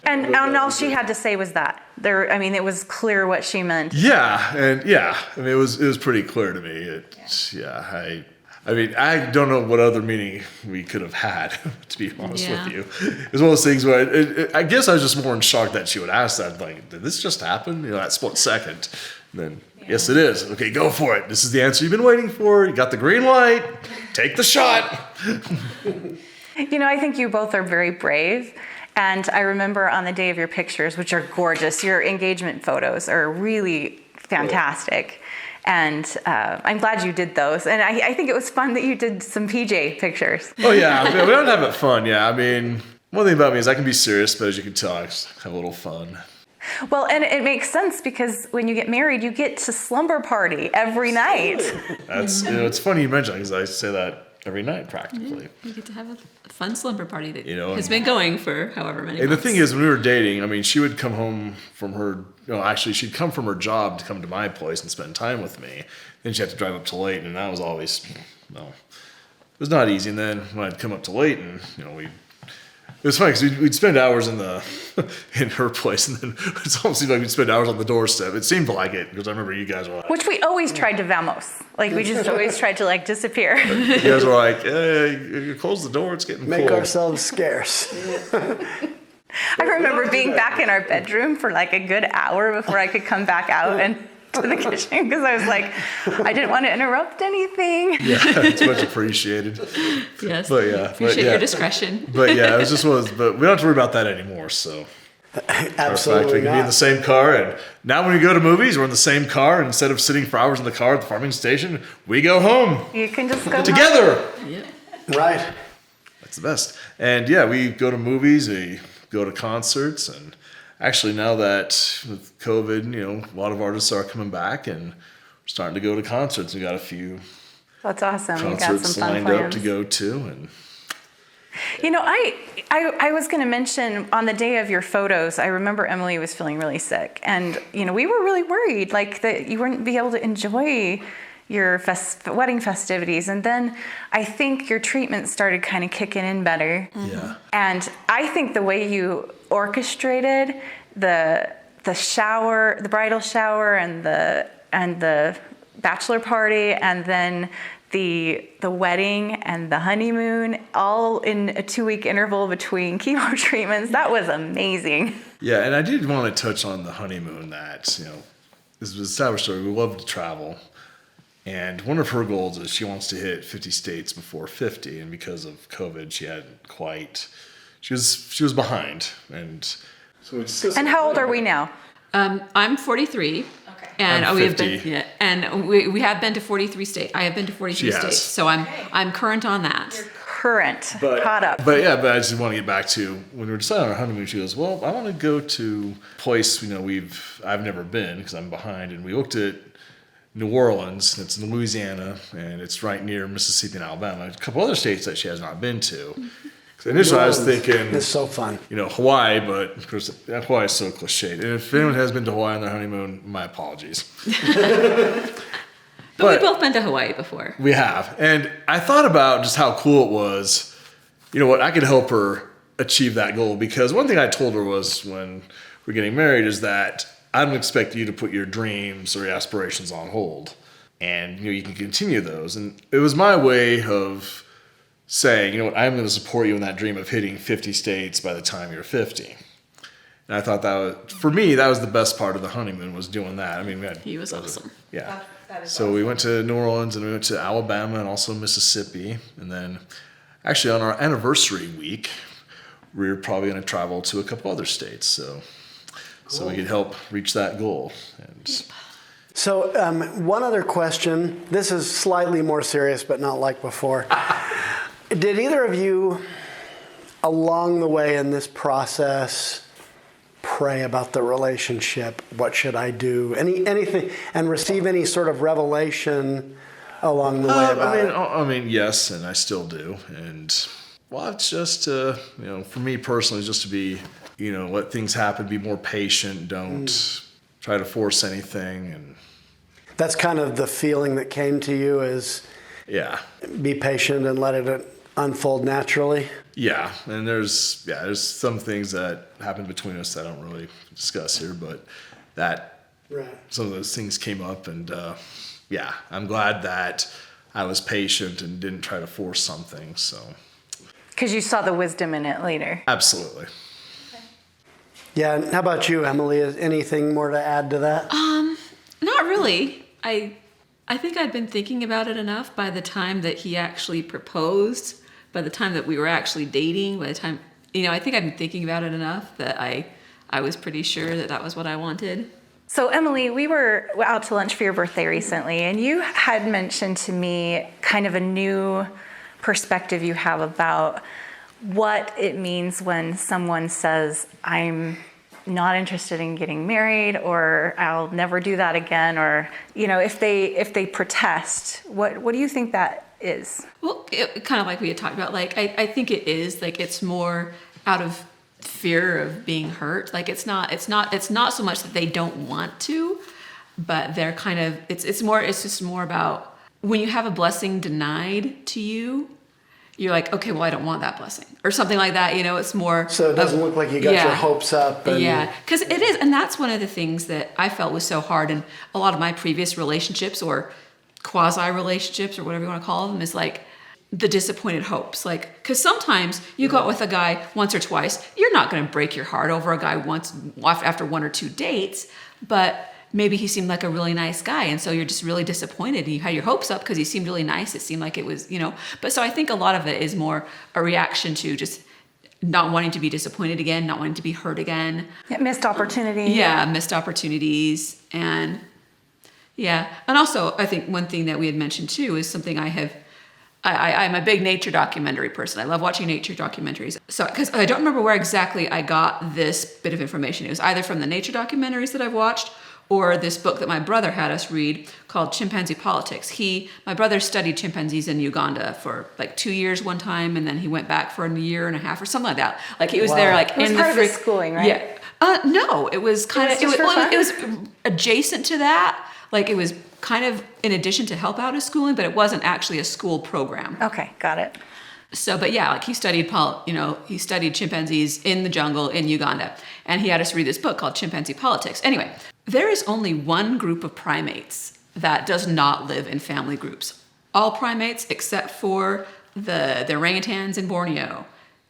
And all she had to say was that. It was clear what she meant. Yeah, and it was pretty clear to me. I don't know what other meaning we could have had, to be honest Yeah. with you. It was one of those things where I guess I was just more in shock that she would ask that. Like, did this just happen? That split second. And then, yes, it is. Okay, go for it. This is the answer you've been waiting for. You got the green light. Take the shot. I think you both are very brave. And I remember on the day of your pictures, which are gorgeous, your engagement photos are really fantastic. And I'm glad you did those. And I think it was fun that you did some PJ pictures. Oh, yeah. We don't have it fun. Yeah, one thing about me is I can be serious, but as you can tell, I just have a little fun. Well, and it makes sense because when you get married, you get to slumber party every night. That's, it's funny you mention that because I say that every night practically. We get to have a fun slumber party that has and- been going for however many And the months. thing is, when we were dating, she would come home from her, actually, she'd come from her job to come to my place and spend time with me. Then she'd have to drive up to Layton, and that was always, it was not easy. And then when I'd come up to Layton, it was funny because we'd spend hours in her place, and then it almost seemed like we'd spend hours on the doorstep. It seemed like it because I remember you guys were like, Which we always tried to vamos. We just always tried to disappear. you guys were like, hey, you close the door, it's getting Make cold. ourselves scarce. I remember being back in our bedroom for a good hour before I could come back out and to the kitchen because I was like, I didn't want to interrupt anything. Yeah, it's much appreciated. Yes. But yeah, Appreciate your discretion. But yeah, it was just but we don't have to worry about that anymore. So Absolutely we can be in the not. same car, and now when we go to movies, we're in the same car. And instead of sitting for hours in the car at the farming station, we go home You can just go together. Yeah. Right. That's the best. And yeah, we go to movies, we go to concerts, and actually now that with COVID, a lot of artists are coming back, and we're starting to go to concerts. We got a few That's awesome. You got concerts some fun lined plans. up to go to, and I was going to mention on the day of your photos, I remember Emily was feeling really sick. And, we were really worried, that you wouldn't be able to enjoy your wedding festivities. And then I think your treatment started kind of kicking in better. Yeah. And I think the way you orchestrated the shower, the bridal shower, and the bachelor party, and then the wedding and the honeymoon, all in a 2-week interval between chemo treatments, that was amazing. Yeah, and I did want to touch on the honeymoon. That this was established story. We love to travel, and one of her goals is she wants to hit 50 states before 50. And because of COVID, she hadn't quite. She was behind, and so it's. And how old are we now? I'm 43. Okay. And I'm we have 50. been, and we have been to 43 states. I have been to 43 She has. states, so I'm current on that. Current, caught up. But I just want to get back to when we were deciding on our honeymoon. She goes, "Well, I want to go to a place I've never been because I'm behind." And we looked at New Orleans. It's in Louisiana, and it's right near Mississippi and Alabama. A couple other states that she has not been to. So initially, I was thinking, It's so fun. Hawaii, but of course, Hawaii is so cliched. And if anyone has been to Hawaii on their honeymoon, my apologies. But we've both been to Hawaii before. We have. And I thought about just how cool it was. You know what? I could help her achieve that goal, because one thing I told her was when we're getting married is that I don't expect you to put your dreams or your aspirations on hold. And, you can continue those. And it was my way of saying, I'm going to support you in that dream of hitting 50 states by the time you're 50. And I thought for me, that was the best part of the honeymoon, was doing that. I mean, He was awesome. Yeah. That is So we went to New Orleans, and we went to Alabama and also Mississippi. And then actually on our anniversary week, we were probably going to travel to a couple other states. So we could help reach that goal. And So one other question. This is slightly more serious, but not like before. Did either of you, along the way in this process, pray about the relationship? What should I do? Anything, and receive any sort of revelation along the way about it? I mean, yes, and I still do. And well, it's just for me personally, just to be, let things happen, be more patient, don't try to force anything, and That's kind of the feeling that came to you, is be patient and let it unfold naturally. Yeah, and there's some things that happen between us that I don't really discuss here, but some of those things came up, and I'm glad that I was patient and didn't try to force something. So Because you saw the wisdom in it later. absolutely. Yeah, and how about you, Emily? Is anything more to add to that? Not really. I think I'd been thinking about it enough by the time that he actually proposed, by the time that we were actually dating, by the time, I think I've been thinking about it enough that I was pretty sure that was what I wanted. So Emily, we were out to lunch for your birthday recently, and you had mentioned to me kind of a new perspective you have about what it means when someone says, I'm not interested in getting married, or I'll never do that again, or if they protest, what do you think that is? Well, kind of like we had talked about, I think it is it's more out of fear of being hurt. It's not so much that they don't want to, but they're kind of it's just more about when you have a blessing denied to you, you're like, okay, well, I don't want that blessing, or something like that. It's more. So it doesn't look like you got your hopes up. And because it is, and that's one of the things that I felt was so hard in a lot of my previous relationships or quasi relationships or whatever you want to call them, is the disappointed hopes. Because sometimes you go out with a guy once or twice, you're not going to break your heart over a guy once after 1 or 2 dates, but maybe he seemed like a really nice guy, and so you're just really disappointed, and you had your hopes up because he seemed really nice. It seemed like it was, but so I think a lot of it is more a reaction to just not wanting to be disappointed again, not wanting to be hurt again. Missed opportunity. Yeah, missed opportunities. And also I think one thing that we had mentioned too is something I'm a big nature documentary person. I love watching nature documentaries. So, because I don't remember where exactly I got this bit of information. It was either from the nature documentaries that I've watched, or this book that my brother had us read called Chimpanzee Politics. My brother studied chimpanzees in Uganda for 2 years one time, and then he went back for a year and a half or something like that. He was there It was in part the of his schooling, right? Yeah. No, it was kind of, it was adjacent to that. Like it was kind of in addition to help out his schooling, but it wasn't actually a school program. Okay, got it. So, but yeah, like he studied chimpanzees in the jungle in Uganda, and he had us read this book called Chimpanzee Politics. Anyway, there is only one group of primates that does not live in family groups. All primates, except for the orangutans in Borneo,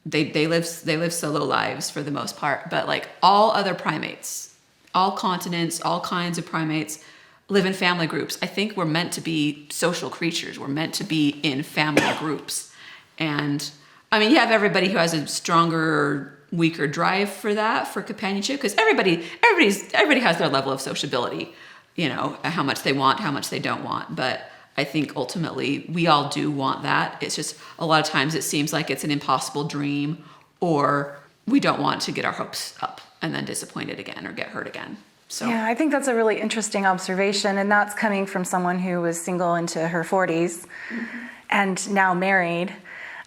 they live solo lives for the most part. But like all other primates, all continents, all kinds of primates live in family groups. I think we're meant to be social creatures. We're meant to be in family groups. And I mean, you have everybody who has a stronger or weaker drive for that, for companionship, because everybody has their level of sociability, how much they want, how much they don't want. But I think ultimately we all do want that. It's just a lot of times it seems like it's an impossible dream, or we don't want to get our hopes up and then disappointed again or get hurt again. So Yeah, I think that's a really interesting observation, and that's coming from someone who was single into her 40s and now married.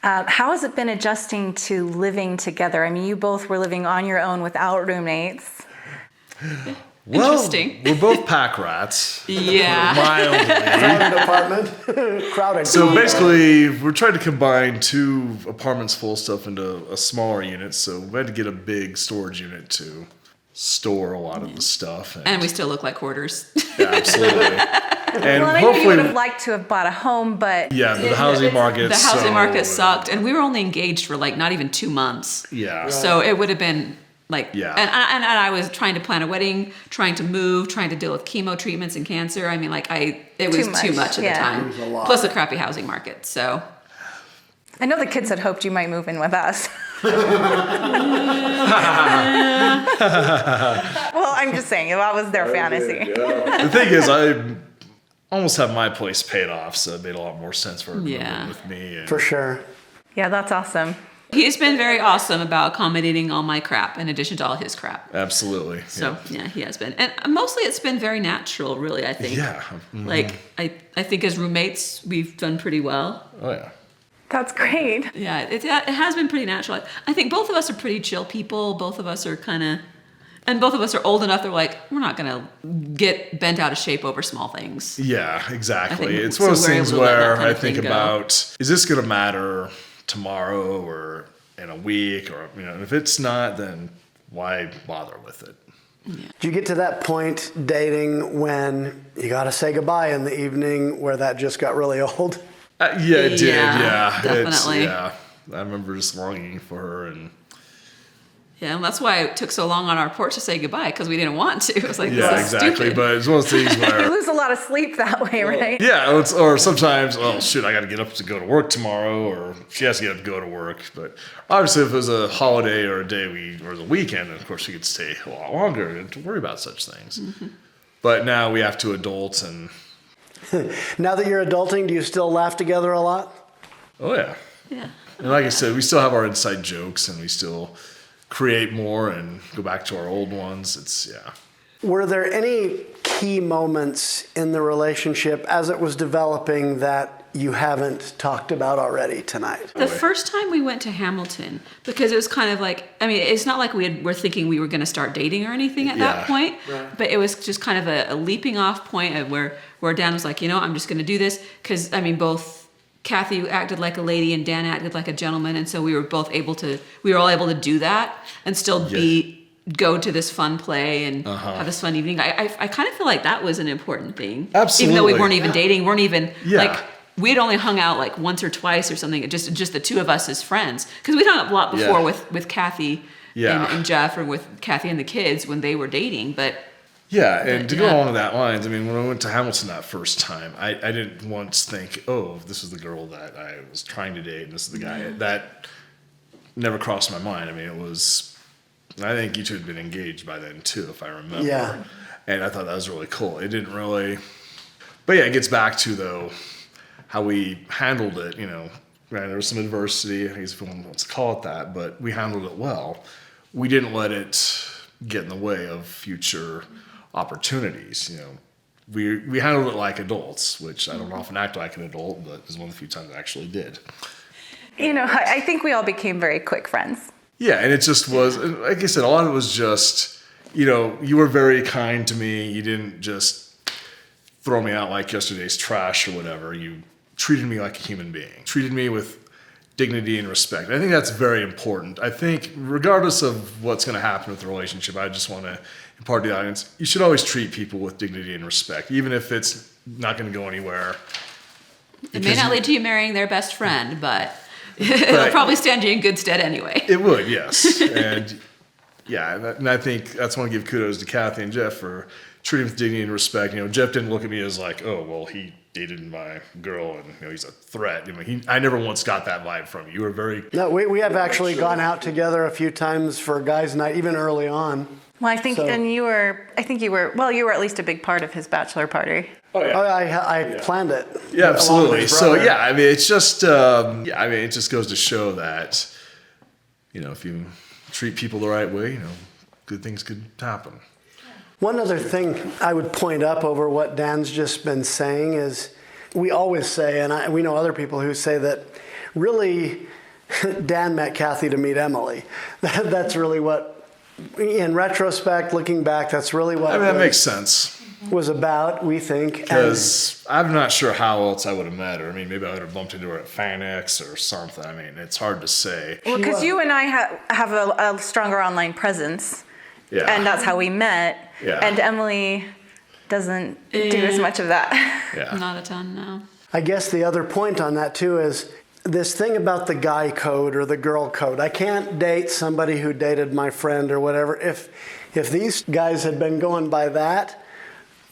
How has it been adjusting to living together? I mean, you both were living on your own without roommates. Well, Interesting. we're both pack rats. Yeah. Mildly. Crowded apartment. Crowded. So basically, we're trying to combine 2 apartments full of stuff into a smaller unit. So we had to get a big storage unit to store a lot of the stuff. And we still look like hoarders. Yeah, absolutely. And Well, and I know you hopefully, would have liked to have bought a home, but yeah, but the housing market. The housing market sucked, and we were only engaged for like not even 2 months. Yeah. So it would have been like, Yeah. and I was trying to plan a wedding, trying to move, trying to deal with chemo treatments and cancer. I mean, like it was too much at the time. It was a lot. Plus the crappy housing market. So I know the kids had hoped you might move in with us. Well, I'm just saying, that was their fantasy. The thing is, I almost have my place paid off, so it made a lot more sense for her to move Yeah. in with me. And For sure. Yeah, that's awesome. he's been very awesome about accommodating all my crap in addition to all his crap. Absolutely. So yeah, he has been, and mostly it's been very natural, really. I think. Yeah. Like I think as roommates we've done pretty well. Oh yeah. That's great. Yeah, it has been pretty natural. I think both of us are pretty chill people. Both of us are and both of us are old enough. They're like, we're not gonna get bent out of shape over small things. Yeah, exactly. think It's one of those we're things able to let that where kind I of think thing go. about, is this going to matter tomorrow or in a week, or if it's not, then why bother with it? Did you get to that point dating when you got to say goodbye in the evening where that just got really old? Yeah, it did. Yeah, definitely. I remember just longing for her, and Yeah, and that's why it took so long on our porch to say goodbye, because we didn't want to. It was like, yeah, this is exactly. stupid. But it's one of those things You where, lose a lot of sleep that way, right? yeah, or sometimes, oh shoot, I got to get up to go to work tomorrow, or she has to get up to go to work. But obviously, if it was a holiday or a day or the weekend, then of course she could stay a lot longer and to worry about such things. Mm-hmm. But now we have 2 adults, and Now that you're adulting, do you still laugh together a lot? oh yeah. Yeah. And like I said, we still have our inside jokes, and we still create more and go back to our old ones. Were there any key moments in the relationship as it was developing that you haven't talked about already tonight? The first time we went to Hamilton, because it was kind of like, I mean, it's not like we're thinking we were going to start dating or anything at that Yeah. point, but it was just kind of a leaping off point of where Dan was like, I'm just going to do this. Because, I mean, both Cathy acted like a lady and Dan acted like a gentleman. And so we were all able to do that and still go to this fun play and have this fun evening. I kind of feel like that was an important thing. Absolutely. Even though we weren't even dating, weren't even Yeah. like, we'd only hung out like once or twice or something, just the 2 of us as friends. Because we'd hung out a lot before with Cathy and Jeff, or with Cathy and the kids when they were dating. But Yeah, and to go yeah. along that lines, I mean, when I went to Hamilton that first time, I didn't once think, oh, this is the girl that I was trying to date, and this is the guy. That never crossed my mind. I mean, it was, I think you 2 had been engaged by then too, if I remember. Yeah. And I thought that was really cool. It didn't really, but yeah, it gets back to, though, how we handled it, Right, there was some adversity, I guess if one wants to call it that, but we handled it well. We didn't let it get in the way of future opportunities. We handled it like adults, which I don't often act like an adult, but it was one of the few times I actually did. I think we all became very quick friends. Yeah, and it just was, like I said, a lot of it was just, you were very kind to me. You didn't just throw me out like yesterday's trash or whatever. You treated me like a human being, treated me with dignity and respect. I think that's very important. I think regardless of what's going to happen with the relationship, I just want to impart to the audience, you should always treat people with dignity and respect, even if it's not going to go anywhere. It may not lead to you marrying their best friend, but it'll probably stand you in good stead anyway. It would, yes. And yeah, and I think that's want to give kudos to Cathy and Jeff for treating with dignity and respect. You know, Jeff didn't look at me as like, oh, well, he dated my girl and you know he's a threat. I mean, I never once got that vibe from you. You were very... No, we have actually gone out together a few times for guys' night, even early on. Well, I think, and you were at least a big part of his bachelor party. Oh, yeah. I planned it. Yeah, absolutely. So, yeah, I mean, it's just, it just goes to show that, you know, if you treat people the right way, you know, good things could happen. One other thing I would point up over what Dan's just been saying is we always say, and we know other people who say that really Dan met Cathy to meet Emily. That's really what, in retrospect, looking back, that's really what that makes sense. Was about, we think. Because I'm not sure how else I would have met her. I mean, maybe I would have bumped into her at FanX or something. I mean, it's hard to say. Well, because you and I have a stronger online presence. Yeah. And that's how we met. Yeah. And Emily doesn't do as much of that. Yeah. Not a ton, no. I guess the other point on that, too, is this thing about the guy code or the girl code. I can't date somebody who dated my friend or whatever. If these guys had been going by that,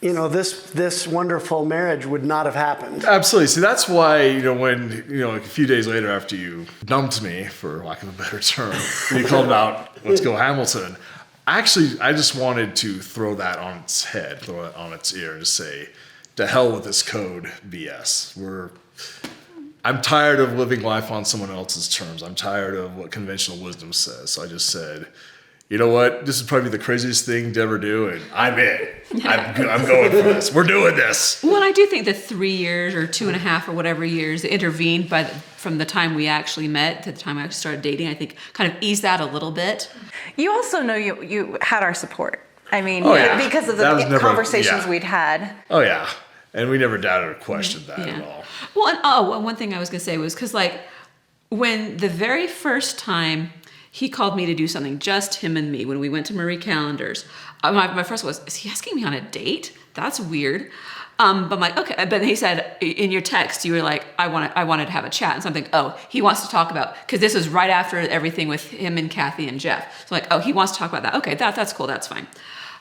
you know, this wonderful marriage would not have happened. Absolutely. See, that's why, you know, when, you know, like a few days later after you dumped me, for lack of a better term, when you called out, let's go Hamilton, I just wanted to throw that on its head, throw it on its ear and just say, to hell with this code BS. I'm tired of living life on someone else's terms. I'm tired of what conventional wisdom says. So I just said, you know what? This is probably the craziest thing to ever do, and I'm in. I'm going for this. We're doing this. Well, I do think the 3 years or 2.5 or whatever years that intervened from the time we actually met to the time I actually started dating, I think kind of eased that a little bit. You also know you had our support. I mean, because of the conversations we'd had. Oh, yeah. And we never doubted or questioned that at all. Well, and one thing I was going to say was because, like, when the very first time he called me to do something, just him and me, when we went to Marie Callender's, my first was, is he asking me on a date? That's weird. But I'm like, okay. But he said, in your text, you were like, I wanted to have a chat. And something, he wants to talk about, because this was right after everything with him and Cathy and Jeff. So I'm like, he wants to talk about that. Okay, that's cool, that's fine.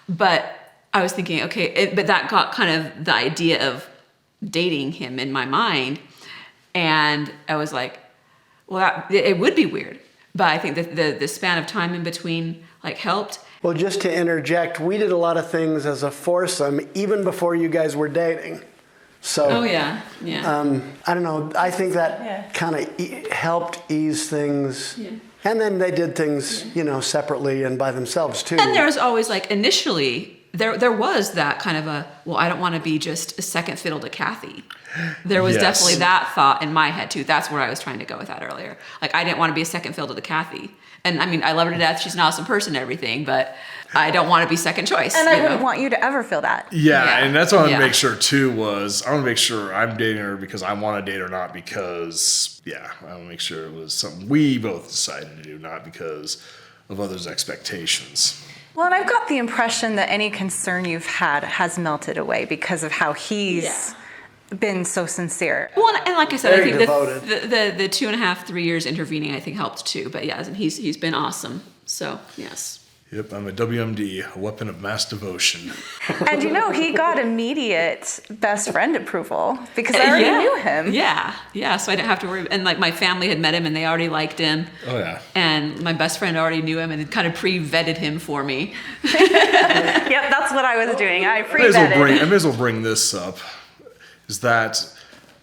But I was thinking, but that got kind of the idea of dating him in my mind. And I was like, well, it would be weird. But I think that the span of time in between like helped. Well, just to interject, we did a lot of things as a foursome even before you guys were dating. So. Oh yeah. I don't know. I think that kind of helped ease things. Yeah. And then they did things, you know, separately and by themselves too. And there was always like initially there was that kind of I don't want to be just a second fiddle to Cathy. There was definitely that thought in my head too. That's where I was trying to go with that earlier. Like I didn't want to be a second fiddle to Cathy. And I mean, I love her to death. She's an awesome person and everything, but I don't want to be second choice. And I wouldn't want you to ever feel that. Yeah, and that's what I want to make sure too was I want to make sure I'm dating her because I want to date her, not because, I want to make sure it was something we both decided to do, not because of others' expectations. Well, and I've got the impression that any concern you've had has melted away because of how he's been so sincere. Well, and like I said, Very I think devoted. the 2.5, 3 years intervening, I think helped too. But and he's been awesome. So yes. Yep, I'm a WMD, a weapon of mass devotion. And you know, he got immediate best friend approval because I already knew him. Yeah. So I didn't have to worry. And like my family had met him and they already liked him. Oh yeah. And my best friend already knew him and had kind of pre-vetted him for me. Yep, that's what I was doing. I pre-vetted. I may as well bring this up. Is that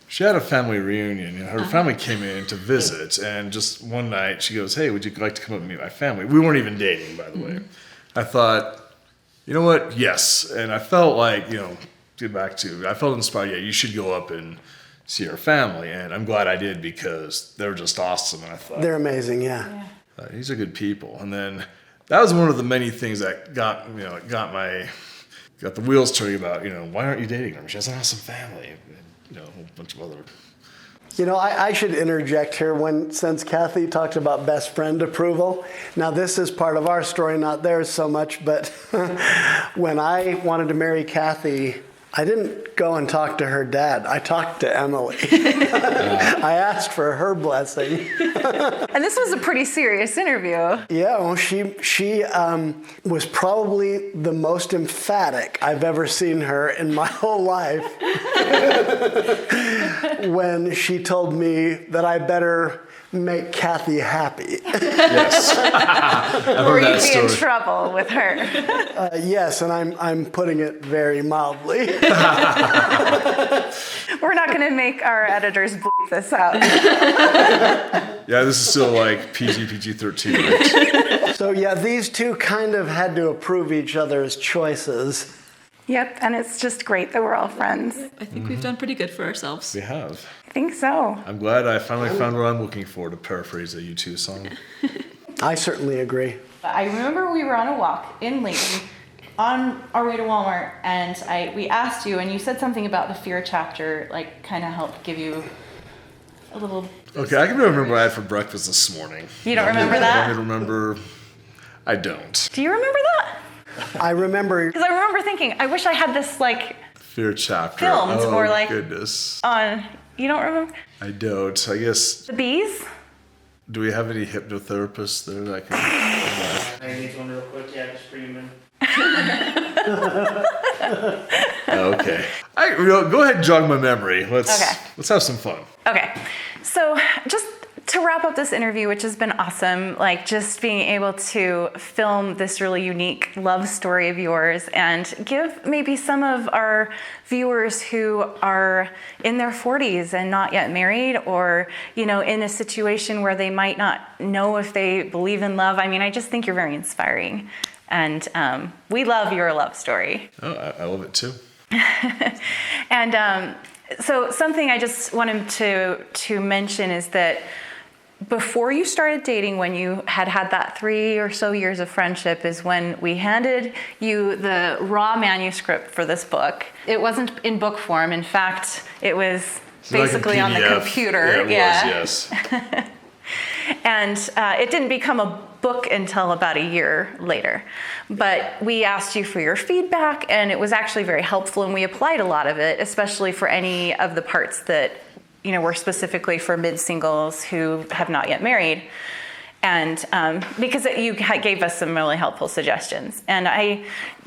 she had a family reunion. Her family came in to visit, and just one night she goes, "Hey, would you like to come up and meet my family?" We weren't even dating, by the way. I thought, you know what? Yes. And I felt like, I felt inspired. Yeah, you should go up and see her family. And I'm glad I did because they were just awesome. And I thought, they're amazing, yeah. These are good people. And then that was one of the many things that got my got the wheels turning about, why aren't you dating her? She has an awesome family, and, a whole bunch of other. I should interject here since Cathy talked about best friend approval. Now, this is part of our story, not theirs so much, but when I wanted to marry Cathy, I didn't go and talk to her dad. I talked to Emily. I asked for her blessing. And this was a pretty serious interview. Yeah, well, she was probably the most emphatic I've ever seen her in my whole life when she told me that I better make Cathy happy. Yes. Or you'd be in trouble with her. Yes, and I'm putting it very mildly. We're not going to make our editors bleep this out. Yeah, this is still like PG-13, right? So yeah, these two kind of had to approve each other's choices. Yep, and it's just great that we're all friends. I think we've done pretty good for ourselves. We have. I think so. I'm glad I finally found what I'm looking for, to paraphrase a U2 song. I certainly agree. I remember we were on a walk in Layton on our way to Walmart, and we asked you, and you said something about the fear chapter, like kind of helped give you a little... Okay, I can remember what I had for breakfast this morning. You don't remember that? I remember. I don't. Do you remember that? I remember. Because I remember thinking, I wish I had this Fear chapter. filmed or Goodness. on... You don't remember? I don't. I guess. The bees? Do we have any hypnotherapists there that can? I need one real quick. Yeah, just bring him in. Okay. Go ahead and jog my memory. Let's have some fun. Okay. So just to wrap up this interview, which has been awesome, just being able to film this really unique love story of yours and give maybe some of our viewers who are in their 40s and not yet married, or, in a situation where they might not know if they believe in love. I mean, I just think you're very inspiring. And we love your love story. Oh, I love it too. And so something I just wanted to mention is that before you started dating, when you had that 3 or so years of friendship, is when we handed you the raw manuscript for this book. It wasn't in book form. In fact, it was basically on the computer. Yeah, it was, yes. And it didn't become a book until about a year later. But we asked you for your feedback, and it was actually very helpful, and we applied a lot of it, especially for any of the parts that were specifically for mid-singles who have not yet married. And because you gave us some really helpful suggestions. And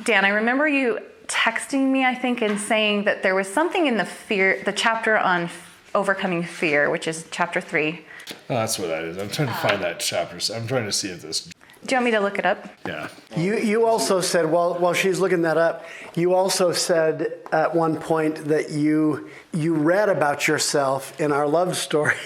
Dan, I remember you texting me, I think, and saying that there was something in the chapter on overcoming fear, which is chapter 3. Oh, that's what that is. I'm trying to find that chapter. So I'm trying to see if this. Do you want me to look it up? Yeah. You also said, while she's looking that up, you also said at one point that you read about yourself in our love story,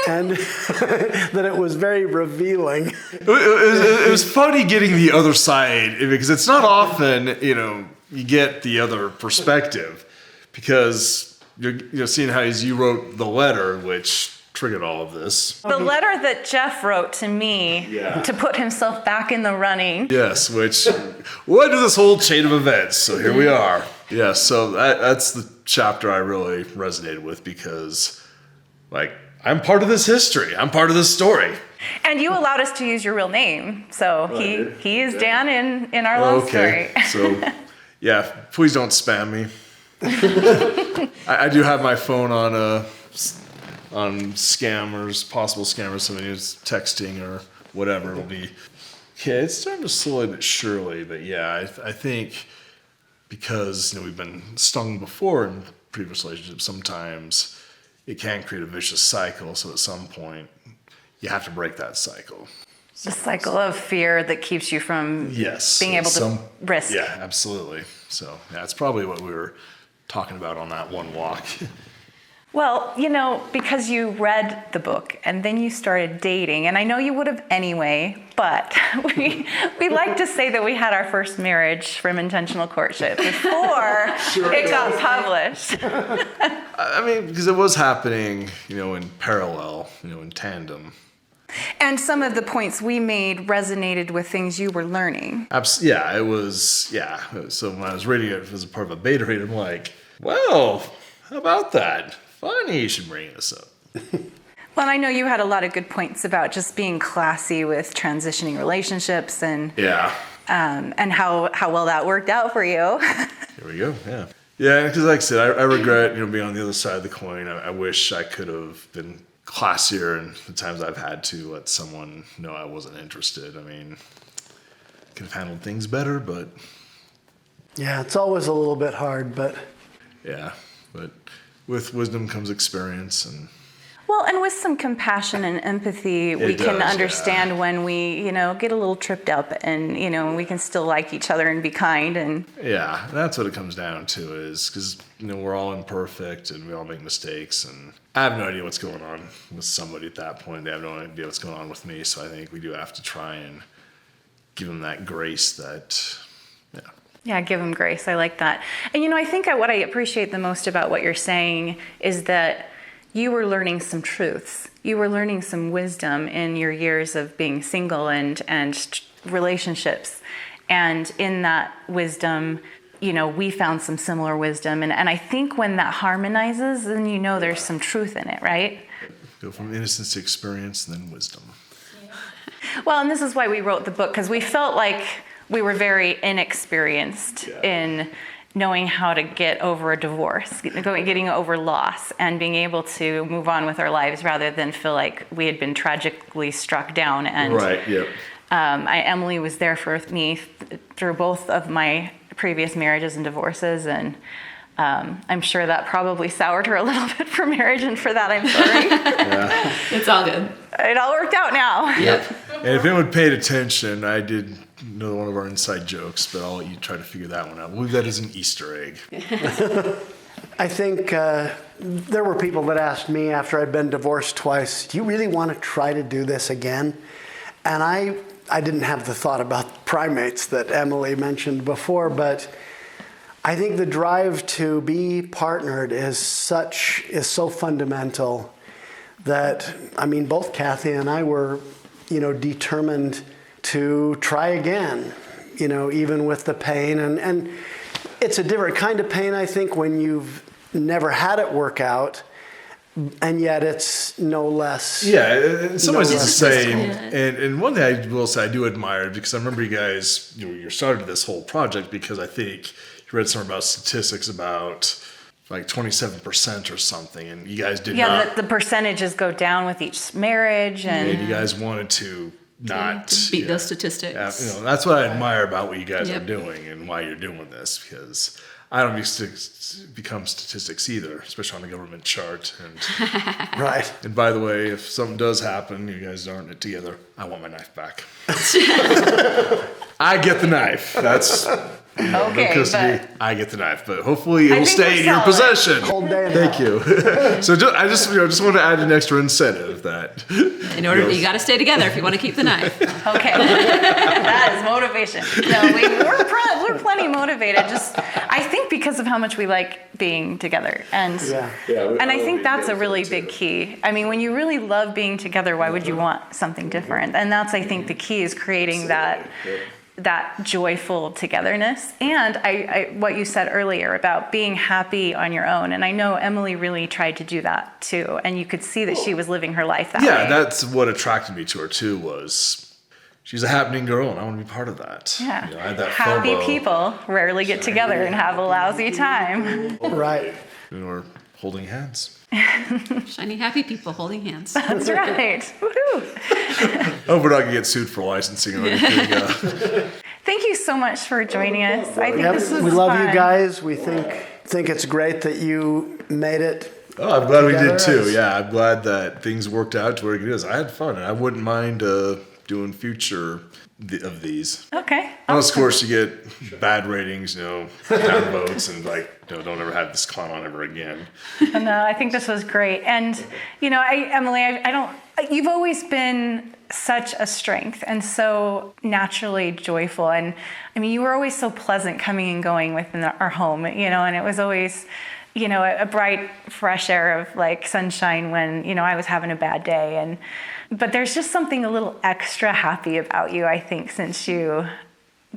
and that it was very revealing. It was funny getting the other side, because it's not often, you get the other perspective, because you're seeing how you wrote the letter, which triggered all of this. The letter that Jeff wrote to me to put himself back in the running. Yes, which led to this whole chain of events. So here we are. Yeah, so that's the chapter I really resonated with, because, I'm part of this history. I'm part of this story. And you allowed us to use your real name. So he is Dan in our love story. So, yeah, please don't spam me. I do have my phone on scammers, possible scammers, somebody who's texting or whatever. It'll be, it's starting to slowly but surely. But yeah, I think because we've been stung before in previous relationships, sometimes it can create a vicious cycle. So at some point, you have to break that cycle. The cycle of fear that keeps you from being able to risk. Yeah, absolutely. So yeah, it's probably what we were talking about on that one walk. Well, because you read the book and then you started dating, and I know you would have anyway, but we like to say that we had our first marriage from intentional courtship before it got published. I mean, because it was happening, in parallel, in tandem. And some of the points we made resonated with things you were learning. Yeah, it was, yeah. So when I was reading it as a part of a beta read, I'm like, well, how about that? Funny you should bring this up. Well, I know you had a lot of good points about just being classy with transitioning relationships and how well that worked out for you. Here we go, yeah. Yeah, because like I said, I regret, being on the other side of the coin. I wish I could have been classier in the times I've had to let someone know I wasn't interested. I mean, could have handled things better, but... Yeah, it's always a little bit hard, but... Yeah, but with wisdom comes experience and... Well, and with some compassion and empathy, we can understand when we, get a little tripped up and, we can still like each other and be kind. And yeah, that's what it comes down to is because, we're all imperfect and we all make mistakes. And I have no idea what's going on with somebody at that point. They have no idea what's going on with me. So I think we do have to try and give them that grace that, Yeah, give them grace. I like that. And, I think what I appreciate the most about what you're saying is that you were learning some truths. You were learning some wisdom in your years of being single and relationships. And in that wisdom, we found some similar wisdom. And I think when that harmonizes, then there's some truth in it, right? Go from innocence to experience and then wisdom. Well, and this is why we wrote the book, because we felt like we were very inexperienced in knowing how to get over a divorce, getting over loss, and being able to move on with our lives rather than feel like we had been tragically struck down. And right, yep. Emily was there for me through both of my previous marriages and divorces, and I'm sure that probably soured her a little bit for marriage, and for that I'm sorry. Yeah. It's all good. It all worked out now. Yep. And if anyone paid attention, I did know one of our inside jokes, but I'll let you try to figure that one out. We'll leave that as an Easter egg. I think there were people that asked me after I'd been divorced twice, do you really want to try to do this again? And I didn't have the thought about primates that Emily mentioned before, but I think the drive to be partnered is so fundamental that, both Cathy and I were, determined to try again, even with the pain. And it's a different kind of pain, I think, when you've never had it work out, and yet it's no less. Yeah, in some ways it's the same. Yeah. And one thing I will say I do admire, because I remember you guys, you started this whole project because I think you read somewhere about statistics about like 27% or something, and you guys did not. Yeah, the percentages go down with each marriage, and you guys wanted to not beat those statistics. That's what I admire about what you guys are doing and why you're doing this, because I don't used to become statistics either, especially on the government chart. And Right. And by the way, if something does happen, you guys aren't it together, I want my knife back. I get the knife. That's okay, no custody. but I get the knife, but hopefully it will think stay we're in your solid. possession. Whole day and a Thank half. you. So I just want to add an extra incentive that In order, you got to stay together if you want to keep the knife. okay, that is motivation. No, we're plenty motivated. Just I think because of how much we like being together, and and I think that's a really big key. I mean, when you really love being together, why would you want something different? And that's, I think, the key is creating that joyful togetherness. And I what you said earlier about being happy on your own. And I know Emily really tried to do that too. And you could see that she was living her life that way. Yeah, that's what attracted me to her too, was she's a happening girl and I want to be part of that. Yeah. I had that Happy FOMO. people rarely get together and have a lousy time. Right. We're holding hands. Shiny, happy people holding hands. That's right. Woohoo. Oh, we're not going to get sued for licensing or anything. Thank you so much for joining us. I think this was we love fun. you guys. We think it's great that you made it. Oh, I'm glad we Together did too. as- Yeah, I'm glad that things worked out to where it is. I had fun, and I wouldn't mind doing future of these. Okay. Unless, of course, you get bad ratings, downvotes, and don't ever have this clown on ever again. No, I think this was great. And, Emily, I don't, you've always been such a strength and so naturally joyful. And I mean, you were always so pleasant coming and going within our home, and it was always, a bright, fresh air of like sunshine when, I was having a bad day. And But there's just something a little extra happy about you, I think, since you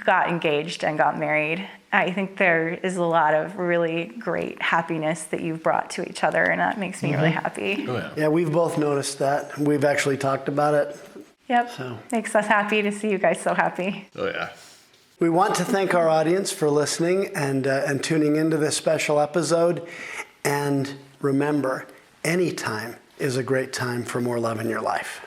got engaged and got married. I think there is a lot of really great happiness that you've brought to each other, and that makes me really happy. Oh, yeah. Yeah, we've both noticed that. We've actually talked about it. Yep. So. Makes us happy to see you guys so happy. Oh, yeah. We want to thank our audience for listening and tuning into this special episode. And remember, any time is a great time for more love in your life.